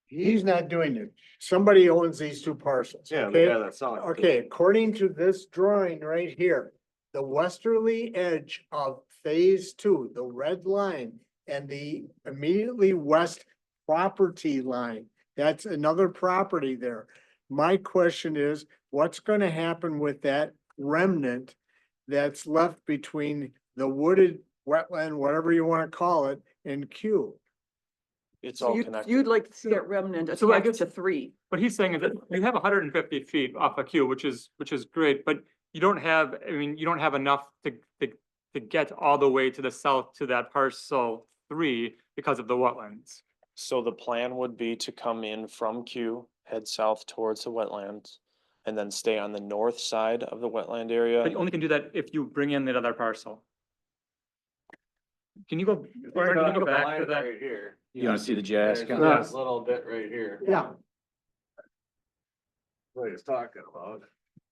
He's not doing it. Somebody owns these 2 parcels. Yeah, the okay? guy that's selling. it. Okay, according to this drawing right here, the westerly edge of phase 2, the red line, and the immediately west property line, that's another property there. My question is, what's gonna happen with that remnant that's left between the wooded wetland, whatever you wanna call it, and Q? It's So all you'd connected. like to see that remnant So I attached guess- to 3. What he's saying is that you have 150 feet off a queue, which is great, but you don't have, you don't have enough to get all the way to the south to that parcel 3 because of the wetlands. So the plan would be to come in from Q, head south towards the wetlands, and then stay on the north side of the wetland area. But you only can do that if you bring in that other parcel. Can you go, Brian, can you go back to that? Right here. You wanna see the GIS? There's count? this little bit right here. Yeah. What he's talking about.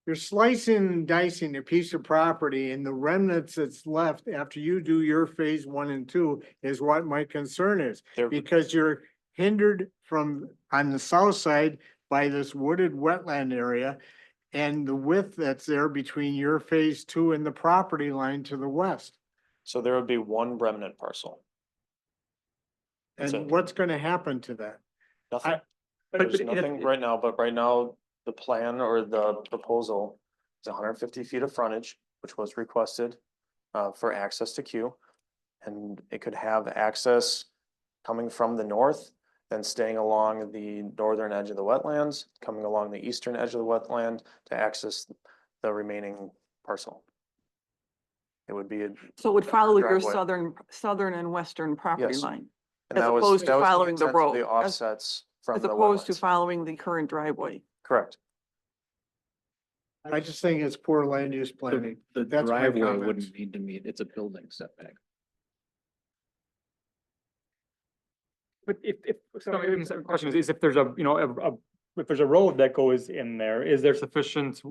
You're slicing and dicing a piece of property and the remnants that's left after you do your phase 1 and 2 is what my concern is. There, Because you're hindered from, on the south side by this wooded wetland area and the width that's there between your phase 2 and the property line to the west. so there would be one remnant parcel. That's And it. what's gonna happen to that? Nothing, But- there's but nothing right now, but right now, the plan or the proposal is 150 feet of frontage, which was requested for access to Q. And it could have access coming from the north, then staying along the northern edge of the wetlands, coming along the eastern edge of the wetland to access the remaining parcel. It would be, So it would follow your Driveway. southern and western property Yes. line. and As that was, opposed to that was the following the intent of the road, as- offsets from As the opposed to wetlands. following the current driveway. Correct. I just think it's poor land use planning. The That's my driveway comments. wouldn't need to meet, it's a building setback. But so maybe the question is if there's a, you know, if there's a road that goes in there, is there sufficient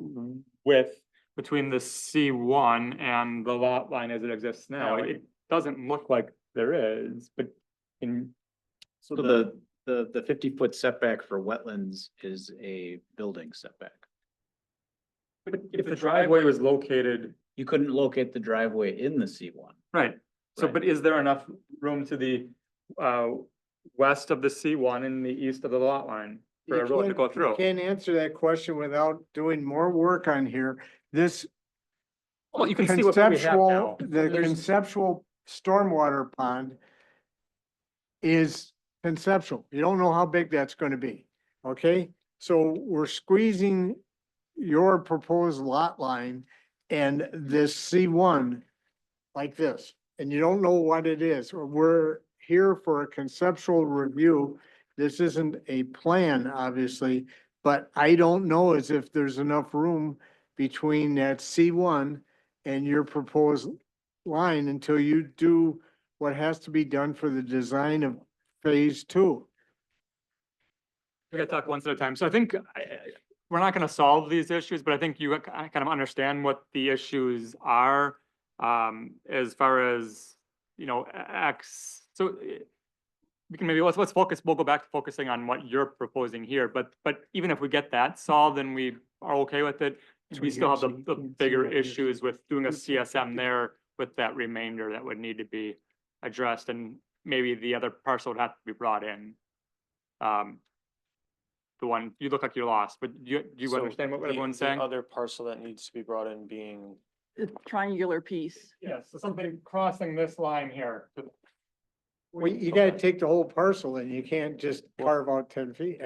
width between the C1 and the lot line as it exists now? It doesn't look like there is, but in, So the 50-foot setback for wetlands is a building setback. but if the driveway was located, You couldn't locate the driveway in the C1. right, so Right. but is there enough room to the west of the C1 and the east of the lot line for You a road to can't- go you through? Can't answer that question without doing more work on here. This Well, you can see what we have conceptual, now. the conceptual stormwater pond is conceptual. You don't know how big that's gonna be, okay? So we're squeezing your proposed lot line and this C1 like this, and you don't know what it is. We're here for a conceptual review. This isn't a plan, obviously, but I don't know as if there's enough room between that C1 and your proposed line until you do what has to be done for the design of phase 2. We gotta talk once at a time. So I think we're not gonna solve these issues, but I think you kind of understand what the issues are. As far as, you know, so we can maybe, let's focus, we'll go back to focusing on what you're proposing here, but even if we get that solved and we are okay with it, we still have the bigger issues with doing a CSM there with that remainder that would need to be addressed, and maybe the other parcel would have to be brought in. The one, you look like you're lost, but do you So understand what the- everyone's the saying? Other parcel that needs to be brought in being, The triangular piece. Yes, so something crossing this line here. Well, you gotta take the whole parcel and you can't just carve out 10 feet.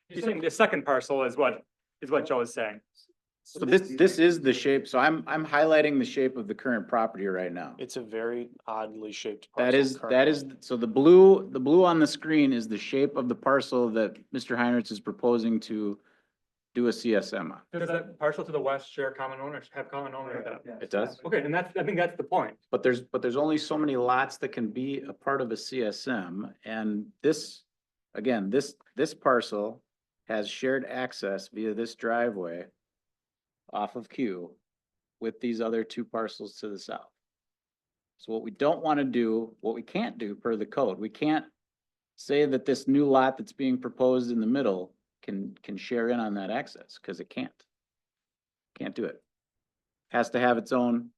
You're saying the second parcel is what Joe is saying. So this is the shape, so I'm highlighting the shape of the current property right now. it's a very oddly shaped That parcel. is, so the blue on the screen is the shape of the parcel that Mr. Heinrichs is proposing to do a CSM on. Does that parcel to the west share common owners, have common ownership? It does? Okay, and I think that's the point. But there's only so many lots that can be a part of a CSM, and this, again, this parcel has shared access via this driveway off of Q with these other two parcels to the south. So what we don't want to do, what we can't do per the code, we can't say that this new lot that's being proposed in the middle can share in on that access, because it can't. Can't do it. Has to have its own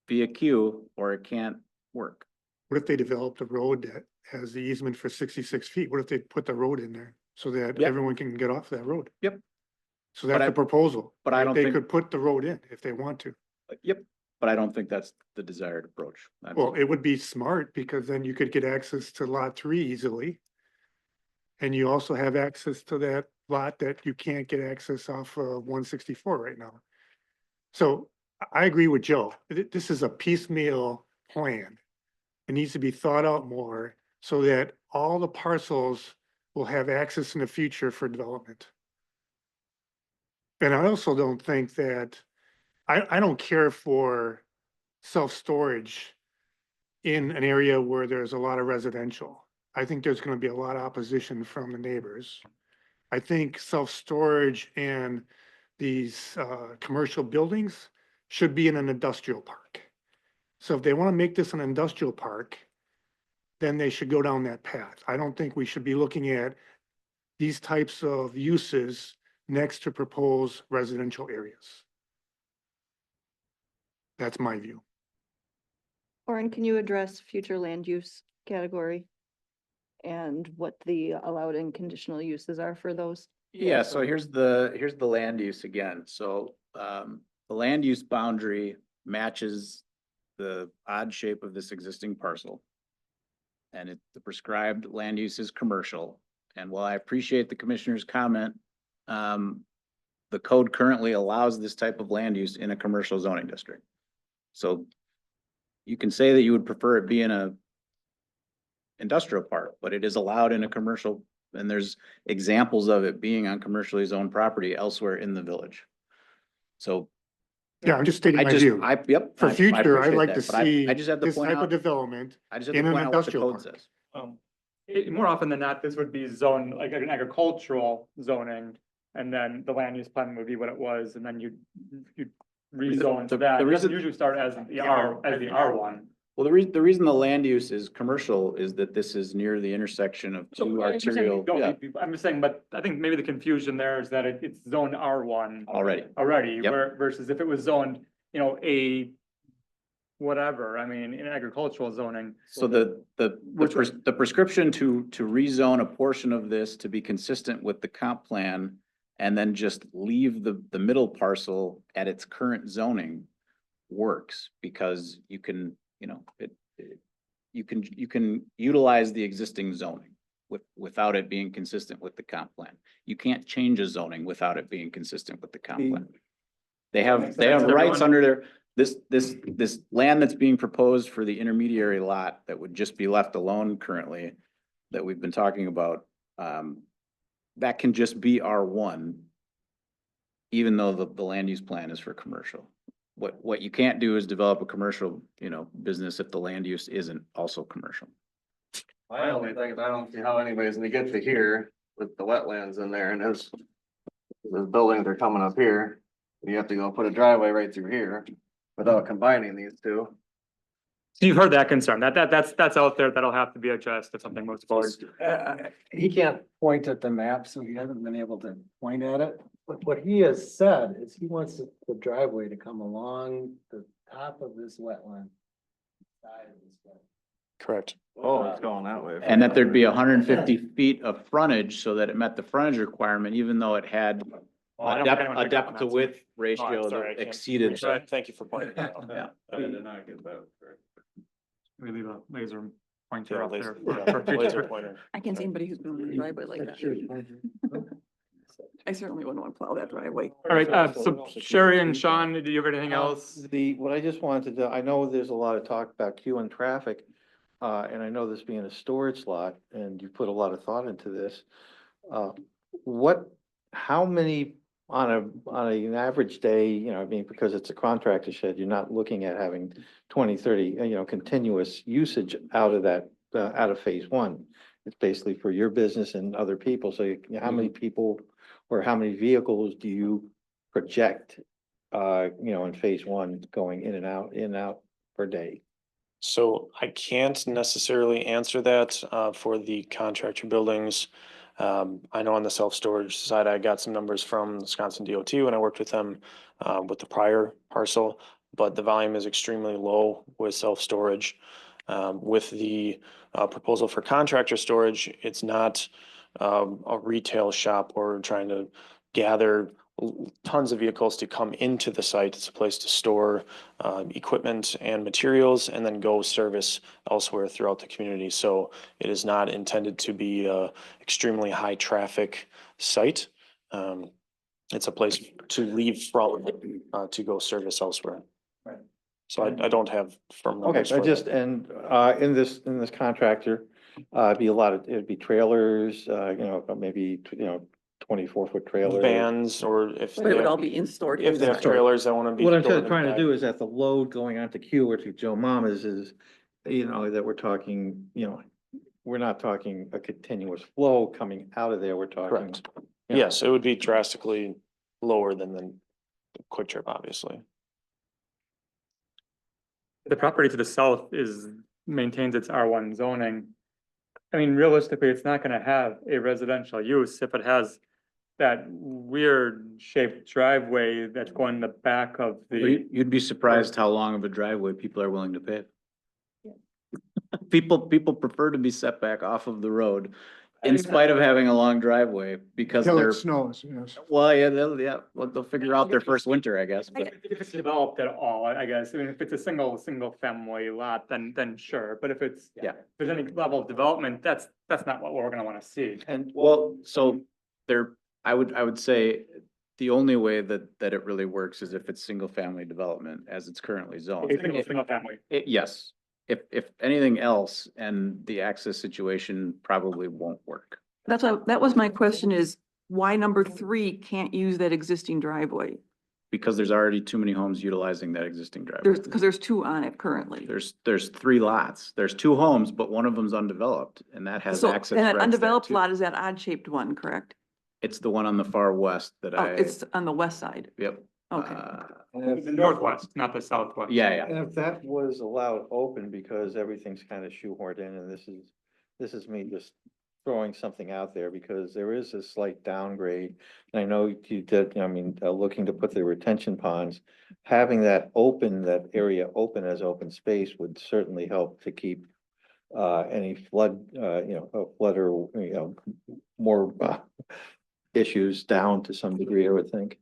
via Q or it can't work. What if they developed a road that has the easement for 66 feet? What if they put the road in there so that Yep. everyone can get off that road? Yep. So But that's I- the proposal. but I right? don't They think- could put the road in if they want to. Yep, but I don't think that's the desired approach. That's- Well, it would be smart because then you could get access to lot 3 easily. And you also have access to that lot that you can't get access off 164 right now. So I agree with Joe. This is a piecemeal plan. It needs to be thought out more so that all the parcels will have access in the future for development. And I also don't think that, I don't care for self-storage in an area where there's a lot of residential. I think there's gonna be a lot of opposition from the neighbors. I think self-storage and these commercial buildings should be in an industrial park. So if they wanna make this an industrial park, then they should go down that path. I don't think we should be looking at these types of uses next to proposed residential areas. That's my view. Orin, can you address future land use category? And what the allowed and conditional uses are for those? Yeah, so here's the land use again. So the land use boundary matches the odd shape of this existing parcel. And the prescribed land use is commercial. And while I appreciate the commissioner's comment, the code currently allows this type of land use in a commercial zoning district. So you can say that you would prefer it be in industrial park, but it is allowed in a commercial, and there's examples of it being on commercially zoned property elsewhere in the village. So Yeah, I'm just stating I my just, view. yep. For I future, I'd appreciate like that, to but I see just have to this point type of out, development. I just have to in an point out what the industrial code park. says. More often than not, this would be zoned like an agricultural zoning. And then the land use plan would be what it was, and then you'd rezone to that. The It doesn't reason- usually start as the R1. Well, the reason the land use is commercial is that this is near the intersection of So two I'm just saying arterial, you don't yeah, need to be- I'm just saying, but I think maybe the confusion there is that it's zoned R1 already. already, Yep. where versus if it was zoned, a whatever, I mean, in agricultural zoning. So the prescription to rezone a portion of this to be consistent with the comp plan and then just leave the middle parcel at its current zoning works because you can, you can utilize the existing zoning without it being consistent with the comp plan. You can't change a zoning without it being consistent with the comp plan. They have rights under their, this land that's being proposed for the intermediary lot that would just be left alone currently, that we've been talking about, that can just be R1, even though the land use plan is for commercial. What you can't do is develop a commercial, business if the land use isn't also commercial. My only thing is I don't see how anybody's gonna get to here with the wetlands in there and there's buildings are coming up here. You have to go put a driveway right through here without combining these two. So you've heard that concern, that's out there, that'll have to be addressed if something moves forward. He can't point at the map, so he hasn't been able to point at it. But what he has said is he wants the driveway to come along the top of this wetland. Side of this wetland. Correct. Oh, it's going that way. And that there'd be 150 feet of frontage so that it met the frontage requirement, even though it had Well, I a don't think depth, anyone a picked up depth on to that. width ratio sorry, I that can't- exceeded. Thank you for pointing that out. Yeah. I did not get that. We leave a laser pointer Yeah, up there. laser, for yeah, laser future. pointer. I can't see anybody who's building a driveway like that. I certainly wouldn't want to plow that driveway. All right, so Sherry and Sean, do you have anything else? What I just wanted to, I know there's a lot of talk about queue and traffic, and I know this being a storage lot, and you put a lot of thought into this. How many on an average day, I mean, because it's a contractor shed, you're not looking at having 20, 30, continuous usage out of that, out of phase one. It's basically for your business and other people. So how many people or how many vehicles do you project, in phase one going in and out per day? So I can't necessarily answer that for the contractor buildings. I know on the self-storage side, I got some numbers from Wisconsin DOT when I worked with them with the prior parcel, but the volume is extremely low with self-storage. With the proposal for contractor storage, it's not a retail shop or trying to gather tons of vehicles to come into the site. It's a place to store equipment and materials and then go service elsewhere throughout the community. So it is not intended to be a extremely high traffic site. It's a place to leave from to go service elsewhere. Right. So I don't have firm Okay, numbers I for just, that. and in this contractor, it'd be trailers, maybe, 24-foot trailers. Vans or if But it would they all be in storage. if they have inside. trailers that want to be. What I'm stored in the trying to back. do is that the load going onto Q, which is Joe Mama's is, that we're talking, we're not talking a continuous flow coming out of there, we're talking. Correct. Yes, it would be drastically lower than the Quick Trip, obviously. The property to the south maintains its R1 zoning. I mean, realistically, it's not gonna have a residential use if it has that weird shaped driveway that's going in the back of the. You'd be surprised how long of a driveway people are willing to pave. People prefer to be set back off of the road in spite of having a long driveway because Till they're, it snows, yes. well, yeah, they'll figure out their first winter, I guess, but. If it's developed at all, I guess, I mean, if it's a single family lot, then sure, but if it's. Yeah. If there's any level of development, that's not what we're gonna wanna see. And well, so I would say the only way that it really works is if it's single family development as it's currently zoned. A single family. Yes, if anything else, and the access situation probably won't work. That's why, that was my question is, why number 3 can't use that existing driveway? Because there's already too many homes utilizing that existing driveway. There's, because there's 2 on it currently. There's 3 lots. There's 2 homes, but one of them's undeveloped and that has So, access. and that rights there, undeveloped too. lot is that odd shaped one, correct? It's the one on the far west that Oh, I, it's on the west side. yep. Okay. The northwest, not the southwest. Yeah. And if that was allowed open because everything's kind of shoehorned in and this is me just throwing something out there because there is a slight downgrade. And I know you did, I mean, looking to put the retention ponds, having that open, that area open as open space would certainly help to keep any flood, flood or, more issues down to some degree, I would think.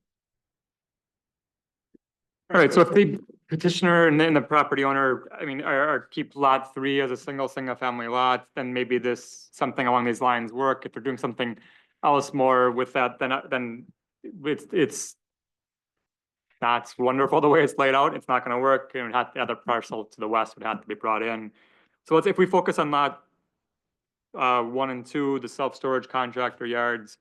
All right, so if the petitioner and then the property owner, I mean, are keep lot 3 as a single family lot, then maybe something along these lines work. If they're doing something else more with that, then it's not wonderful the way it's laid out. It's not gonna work. And the other parcel to the west would have to be brought in. So if we focus on lot 1 and 2, the self-storage contractor yards.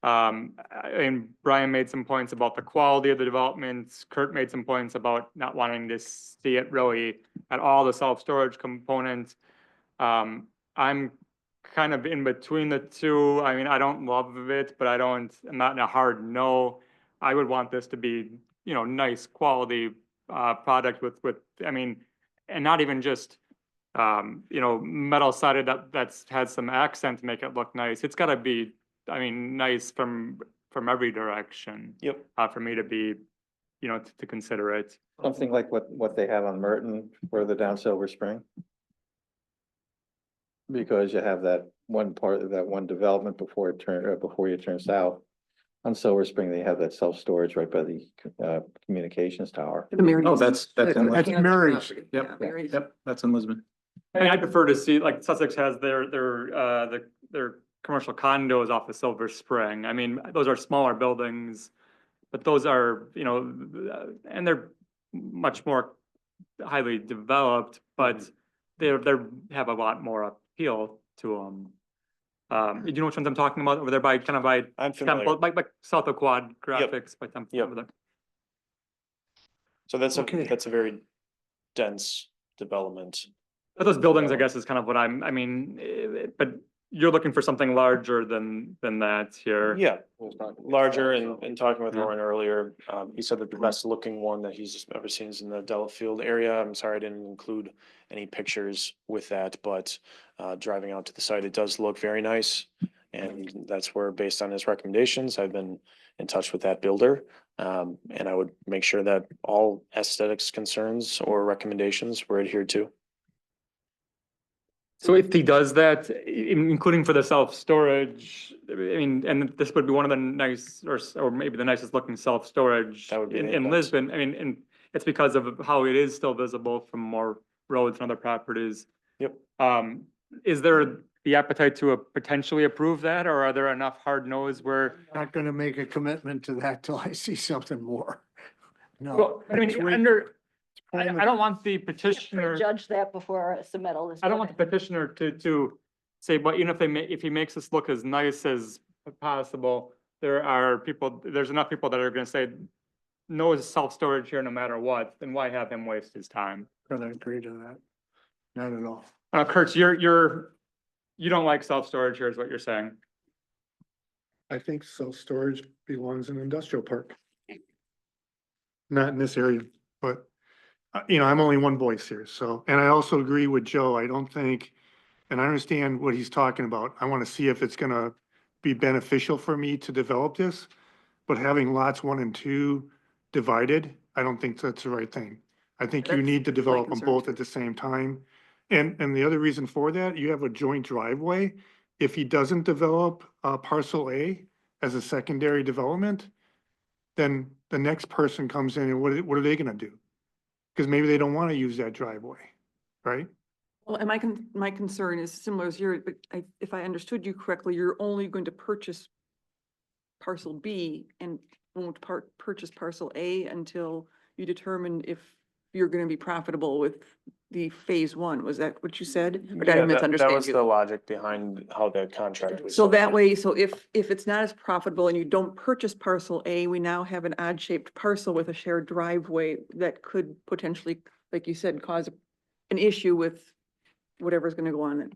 And Brian made some points about the quality of the developments. Kurt made some points about not wanting to see it really at all, the self-storage component. I'm kind of in between the two. I mean, I don't love it, but I'm not in a hard no. I would want this to be, nice quality, product with, I mean, and not even just, metal sided that's had some accent to make it look nice. It's gotta be, I mean, nice from every direction. Yep. For me to be, to consider it. Something like what they have on Merton further down Silver Spring. Because you have that one part of that one development before you turn south. On Silver Spring, they have that self-storage right by the communications tower. The Marys. Oh, that's in That's Lisbon. Mary's. Yeah, Yep, Marys. yep, that's in Lisbon. And I prefer to see, like Sussex has their commercial condos off of Silver Spring. I mean, those are smaller buildings, but those are, and they're much more highly developed, but they have a lot more appeal to them. Do you know which ones I'm talking about over there by I'm familiar. Temple, like south of Quad Graphics by Temple Yep. over there? So that's Okay. that's a very dense development. But those buildings, I guess, is kind of what but you're looking for something larger than that here. Yeah, larger and talking with Yeah. Lauren earlier, he said that the best looking one that he's just ever seen is in the Delafield area. I'm sorry I didn't include any pictures with that, but driving out to the site, it does look very nice. And that's where, based on his recommendations, I've been in touch with that builder. And I would make sure that all aesthetics concerns or recommendations were adhered to. So if he does that, including for the self-storage, I mean, and this would be one of the nice, or maybe the nicest looking self-storage That would be the in intent. Lisbon, I mean, and it's because of how it is still visible from more roads and other properties. Yep. Is there the appetite to potentially approve that, or are there enough hard no's where? Not gonna make a commitment to that till I see something more. No. Well, I mean, Let's wait. I don't want the petitioner. Judge that before submittal is. I don't want the petitioner to say, but even if he makes this look as nice as possible, there's enough people that are gonna say, no, it's self-storage here no matter what, then why have him waste his time? Gonna agree to that. Not at all. Kurt, you don't like self-storage here is what you're saying. I think self-storage belongs in an industrial park. Not in this area, but, I'm only one voice here, so, and I also agree with Joe, I don't think, and I understand what he's talking about, I wanna see if it's gonna be beneficial for me to develop this, but having lots 1 and 2 divided, I don't think that's the right thing. I think you That's need to my develop them concern both too. at the same time. And the other reason for that, you have a joint driveway. If he doesn't develop parcel A as a secondary development, then the next person comes in and what are they gonna do? Because maybe they don't want to use that driveway, right? Well, and my concern is similar as yours, but if I understood you correctly, you're only going to purchase parcel B and won't purchase parcel A until you determine if you're gonna be profitable with the phase one. Was that what you said? Or did I Yeah, that was misunderstand the you? logic behind how the contract was. So that structured. way, so if it's not as profitable and you don't purchase parcel A, we now have an odd shaped parcel with a shared driveway that could potentially, like you said, cause an issue with whatever's gonna go on in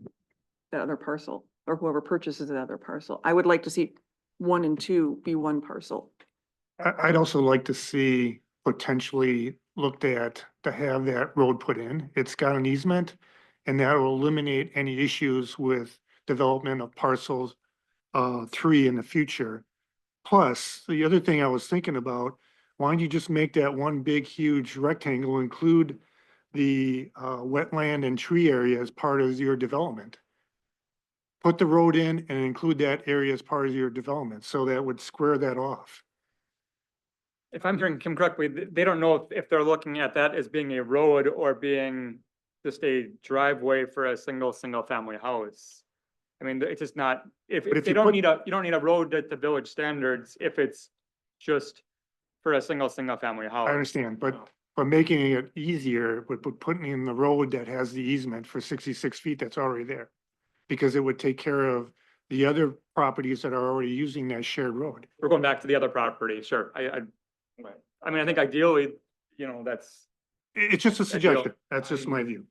that other parcel, or whoever purchases that other parcel. I would like to see 1 and 2 be one parcel. I'd also like to see potentially looked at to have that road put in. It's got an easement, and that will eliminate any issues with development of parcels 3 in the future. Plus, the other thing I was thinking about, why don't you just make that one big, huge rectangle, include the wetland and tree area as part of your development? Put the road in and include that area as part of your development, so that would square that off. If I'm hearing Kim correctly, they don't know if they're looking at that as being a road or being just a driveway for a single family house. I mean, it's just not, if But if they you don't put- need you don't need a road at the village standards if it's just for a single family house. I understand, but making it easier would put putting in the road that has the easement for 66 feet that's already there. Because it would take care of the other properties that are already using that shared road. We're going back to the other property, sure. I mean, I think ideally, that's, It's just a Ideal. suggestion. That's just my view.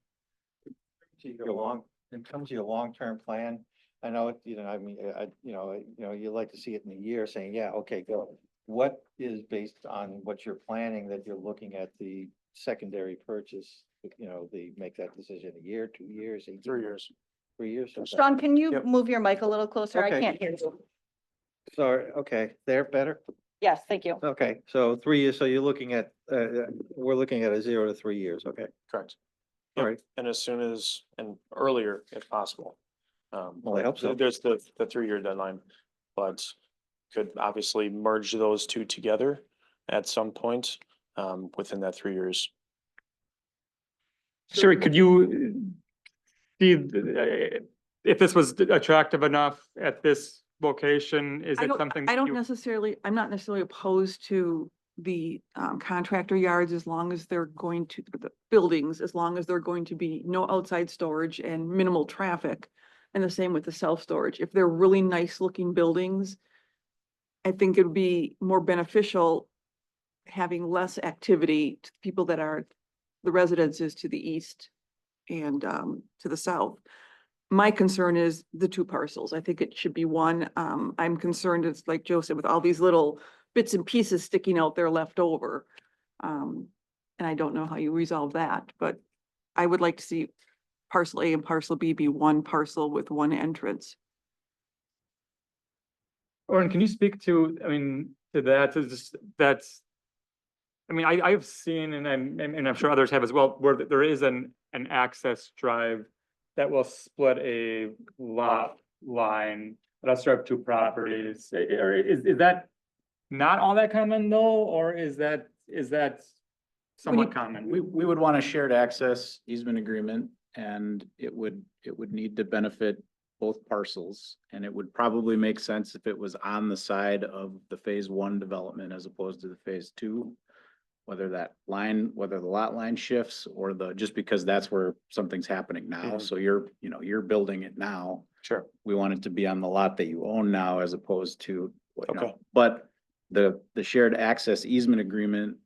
In terms of your long-term plan, I know, I mean, you like to see it in a year saying, yeah, okay, go. What is based on what you're planning that you're looking at the secondary purchase, make that decision a year, 2 years, 18 3 years. 3 years? Okay. Sean, can you Yep. move your mic a little closer? I Okay. can't hear you. Sorry, okay, there, better? Yes, thank you. Okay, so 3 years, so you're looking at, we're looking at a 0 to 3 years, okay? Correct. All Yep, right. and as soon as, and earlier if possible. Well, I hope so. There's the 3-year deadline, but could obviously merge those two together at some point, within that 3 years. Sherry, could you see if this was attractive enough at this location? Is it something? I don't you- necessarily, I'm not necessarily opposed to the contractor yards as long as they're going to, the buildings, as long as they're going to be no outside storage and minimal traffic. And the same with the self-storage. If they're really nice looking buildings, I think it would be more beneficial having less activity to people that are the residences to the east and to the south. My concern is the 2 parcels. I think it should be one. I'm concerned, it's like Joe said, with all these little bits and pieces sticking out there left over. And I don't know how you resolve that, but I would like to see parcel A and parcel B be one parcel with one entrance. Orin, can you speak to, I mean, to that, to just, that's, I mean, I've seen, and I'm sure others have as well, where there is an access drive that will split a lot line, that us have 2 properties. Or is that not all that common though, or is that somewhat common? We would want a shared access easement agreement, and it would need to benefit both parcels. And it would probably make sense if it was on the side of the phase 1 development as opposed to the phase 2. Whether the lot line shifts or just because that's where something's happening now. Mhm. So you're building it now. Sure. We want it to be on the lot that you own now as opposed to, Okay. but the shared access easement agreement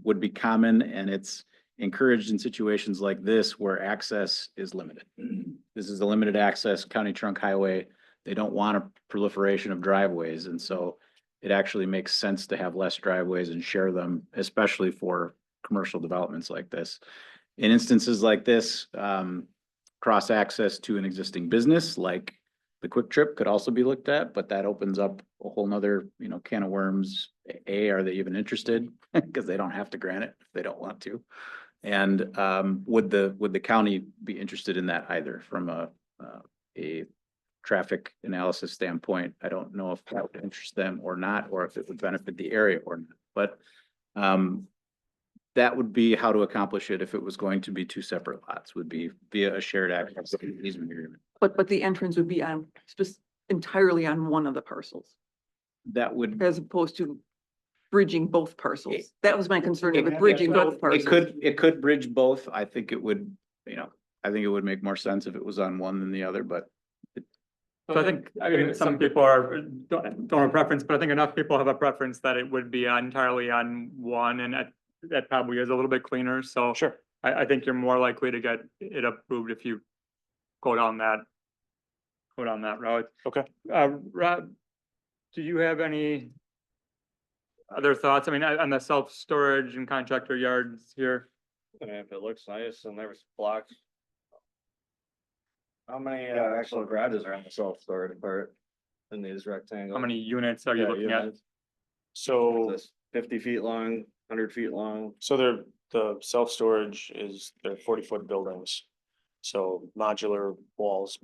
would be common, and it's encouraged in situations like this where access is limited. This is a limited access county trunk highway. They don't want a proliferation of driveways, and so it actually makes sense to have less driveways and share them, especially for commercial developments like this. In instances like this, cross access to an existing business like the Quick Trip could also be looked at, but that opens up a whole nother, can of worms. Are they even interested? Because they don't have to grant it if they don't want to. And would the county be interested in that either from a traffic analysis standpoint? I don't know if that would interest them or not, or if it would benefit the area or not, but that would be how to accomplish it if it was going to be 2 separate lots, would be via a shared access easement agreement. But the entrance would be on, entirely on one of the parcels, That would, as opposed to bridging both parcels. That was my concern, It- with bridging both parcels. it could bridge both. I think it would you know, I think it would make more sense if it was on one than the other, but So I think, I mean, some people don't have a preference, but I think enough people have a preference that it would be entirely on one, and that probably is a little bit cleaner, so. Sure. I think you're more likely to get it approved if you go down that route. Okay. Rob, do you have any other thoughts? I mean, on the self-storage and contractor yards here? And if it looks nice and there's blocks. How many actual garages are in the self-storage part in these rectangles? How many units are you Yeah, looking at? units. So, This 50 feet long, 100 feet long. so the self-storage they're 40-foot buildings. So modular walls,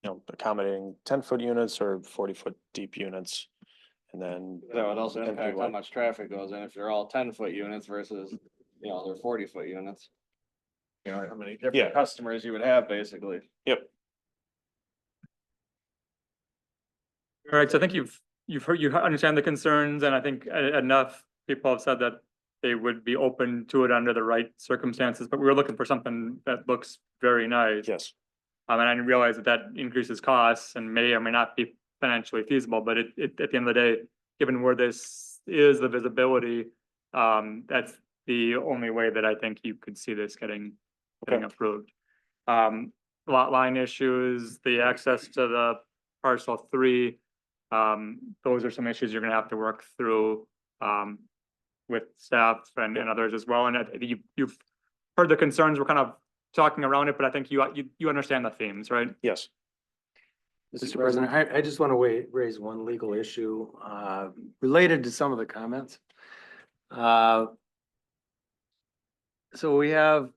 accommodating 10-foot units or 40-foot deep units. And then. That would also empty impact how lot. much traffic goes in if they're all 10-foot units versus, they're 40-foot units. You know, how many Yeah. different customers you would have basically. Yep. All right, so I think you've heard, you understand the concerns, and I think enough people have said that they would be open to it under the right circumstances, but we were looking for something that looks very nice. Yes. And I didn't realize that increases costs and may or may not be financially feasible, but at the end of the day, given where this is, the visibility, that's the only way that I think you could see this getting approved. Lot line issues, the access to the parcel 3, those are some issues you're gonna have to work through, with staff and others as well. And I think you've heard the concerns. We're kind of talking around it, but I think you understand the themes, right? Yes. Mr. President, I just want to raise one legal issue, related to some of the comments. So we have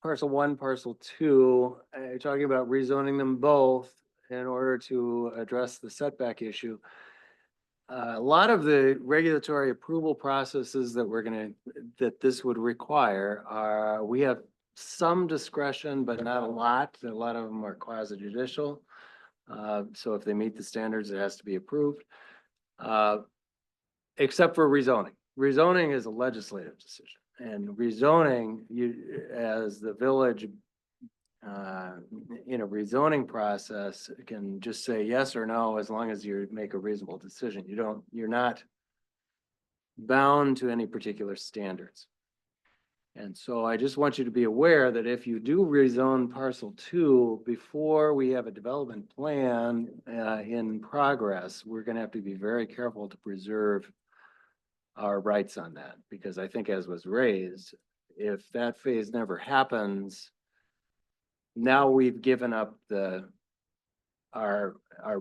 parcel 1, parcel 2, you're talking about rezoning them both in order to address the setback issue. A lot of the regulatory approval processes that this would require we have some discretion, but not a lot. A lot of them are quasi judicial. So if they meet the standards, it has to be approved. Except for rezoning. Rezoning is a legislative decision, and rezoning, as the village in a rezoning process can just say yes or no as long as you make a reasonable decision. You're not bound to any particular standards. And so I just want you to be aware that if you do rezone parcel 2 before we have a development plan in progress, we're gonna have to be very careful to preserve our rights on that, because I think, as was raised, if that phase never happens, now we've given up our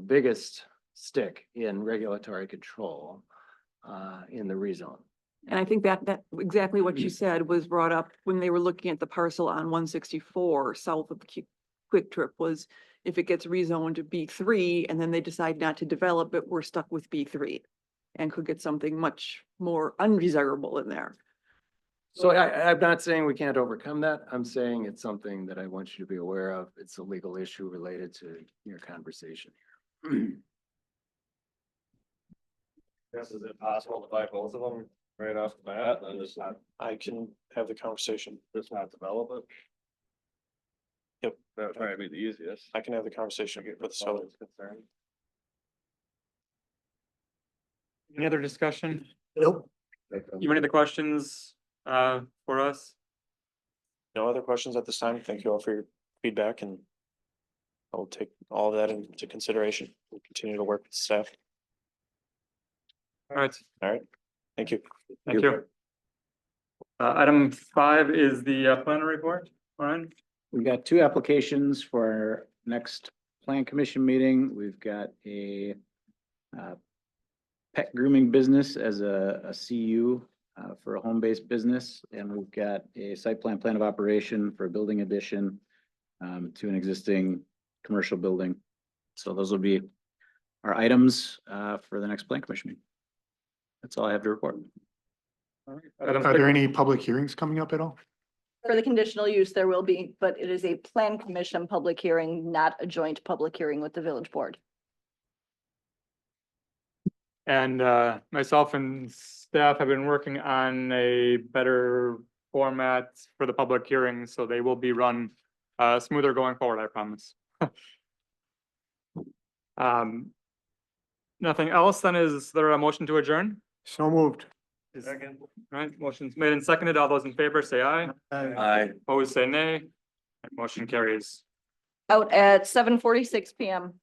biggest stick in regulatory control in the rezone. And I think that exactly what you said was brought up when they were looking at the parcel on 164 south of Quick Trip, was if it gets rezoned to B3 and then they decide not to develop it, we're stuck with B3 and could get something much more undesirable in there. So I'm not saying we can't overcome that. I'm saying it's something that I want you to be aware of. It's a legal issue related to your conversation here. Guess is it possible to buy both of them right off the bat and just I can have the conversation. not develop it? Yep. That would probably be the easiest. I can have the conversation with the seller. Concern. Any other discussion? Nope. You have any other questions, for us? No other questions at this time. Thank you all for your feedback, and I'll take all of that into consideration. We'll continue to work with staff. All right, All right. Thank you. thank you. Item 5 is the planner report. Ryan? we've got 2 applications for our next plan commission meeting. We've got a pet grooming business as a CU for a home-based business, and we've got a site plan of operation for a building addition to an existing commercial building. So those will be our items for the next plan commission meeting. That's all I have to report. Item Are there 6. any public hearings coming up at all? For the conditional use, there will be, but it is a plan commission public hearing, not a joint public hearing with the village board. And myself and staff have been working on a better format for the public hearings, so they will be run smoother going forward, I promise. Nothing else, then is there a motion to adjourn? So moved. Right, motion's made and seconded. All those in favor say aye. I. Opposed say nay. Motion carries. Out at 7:46 PM.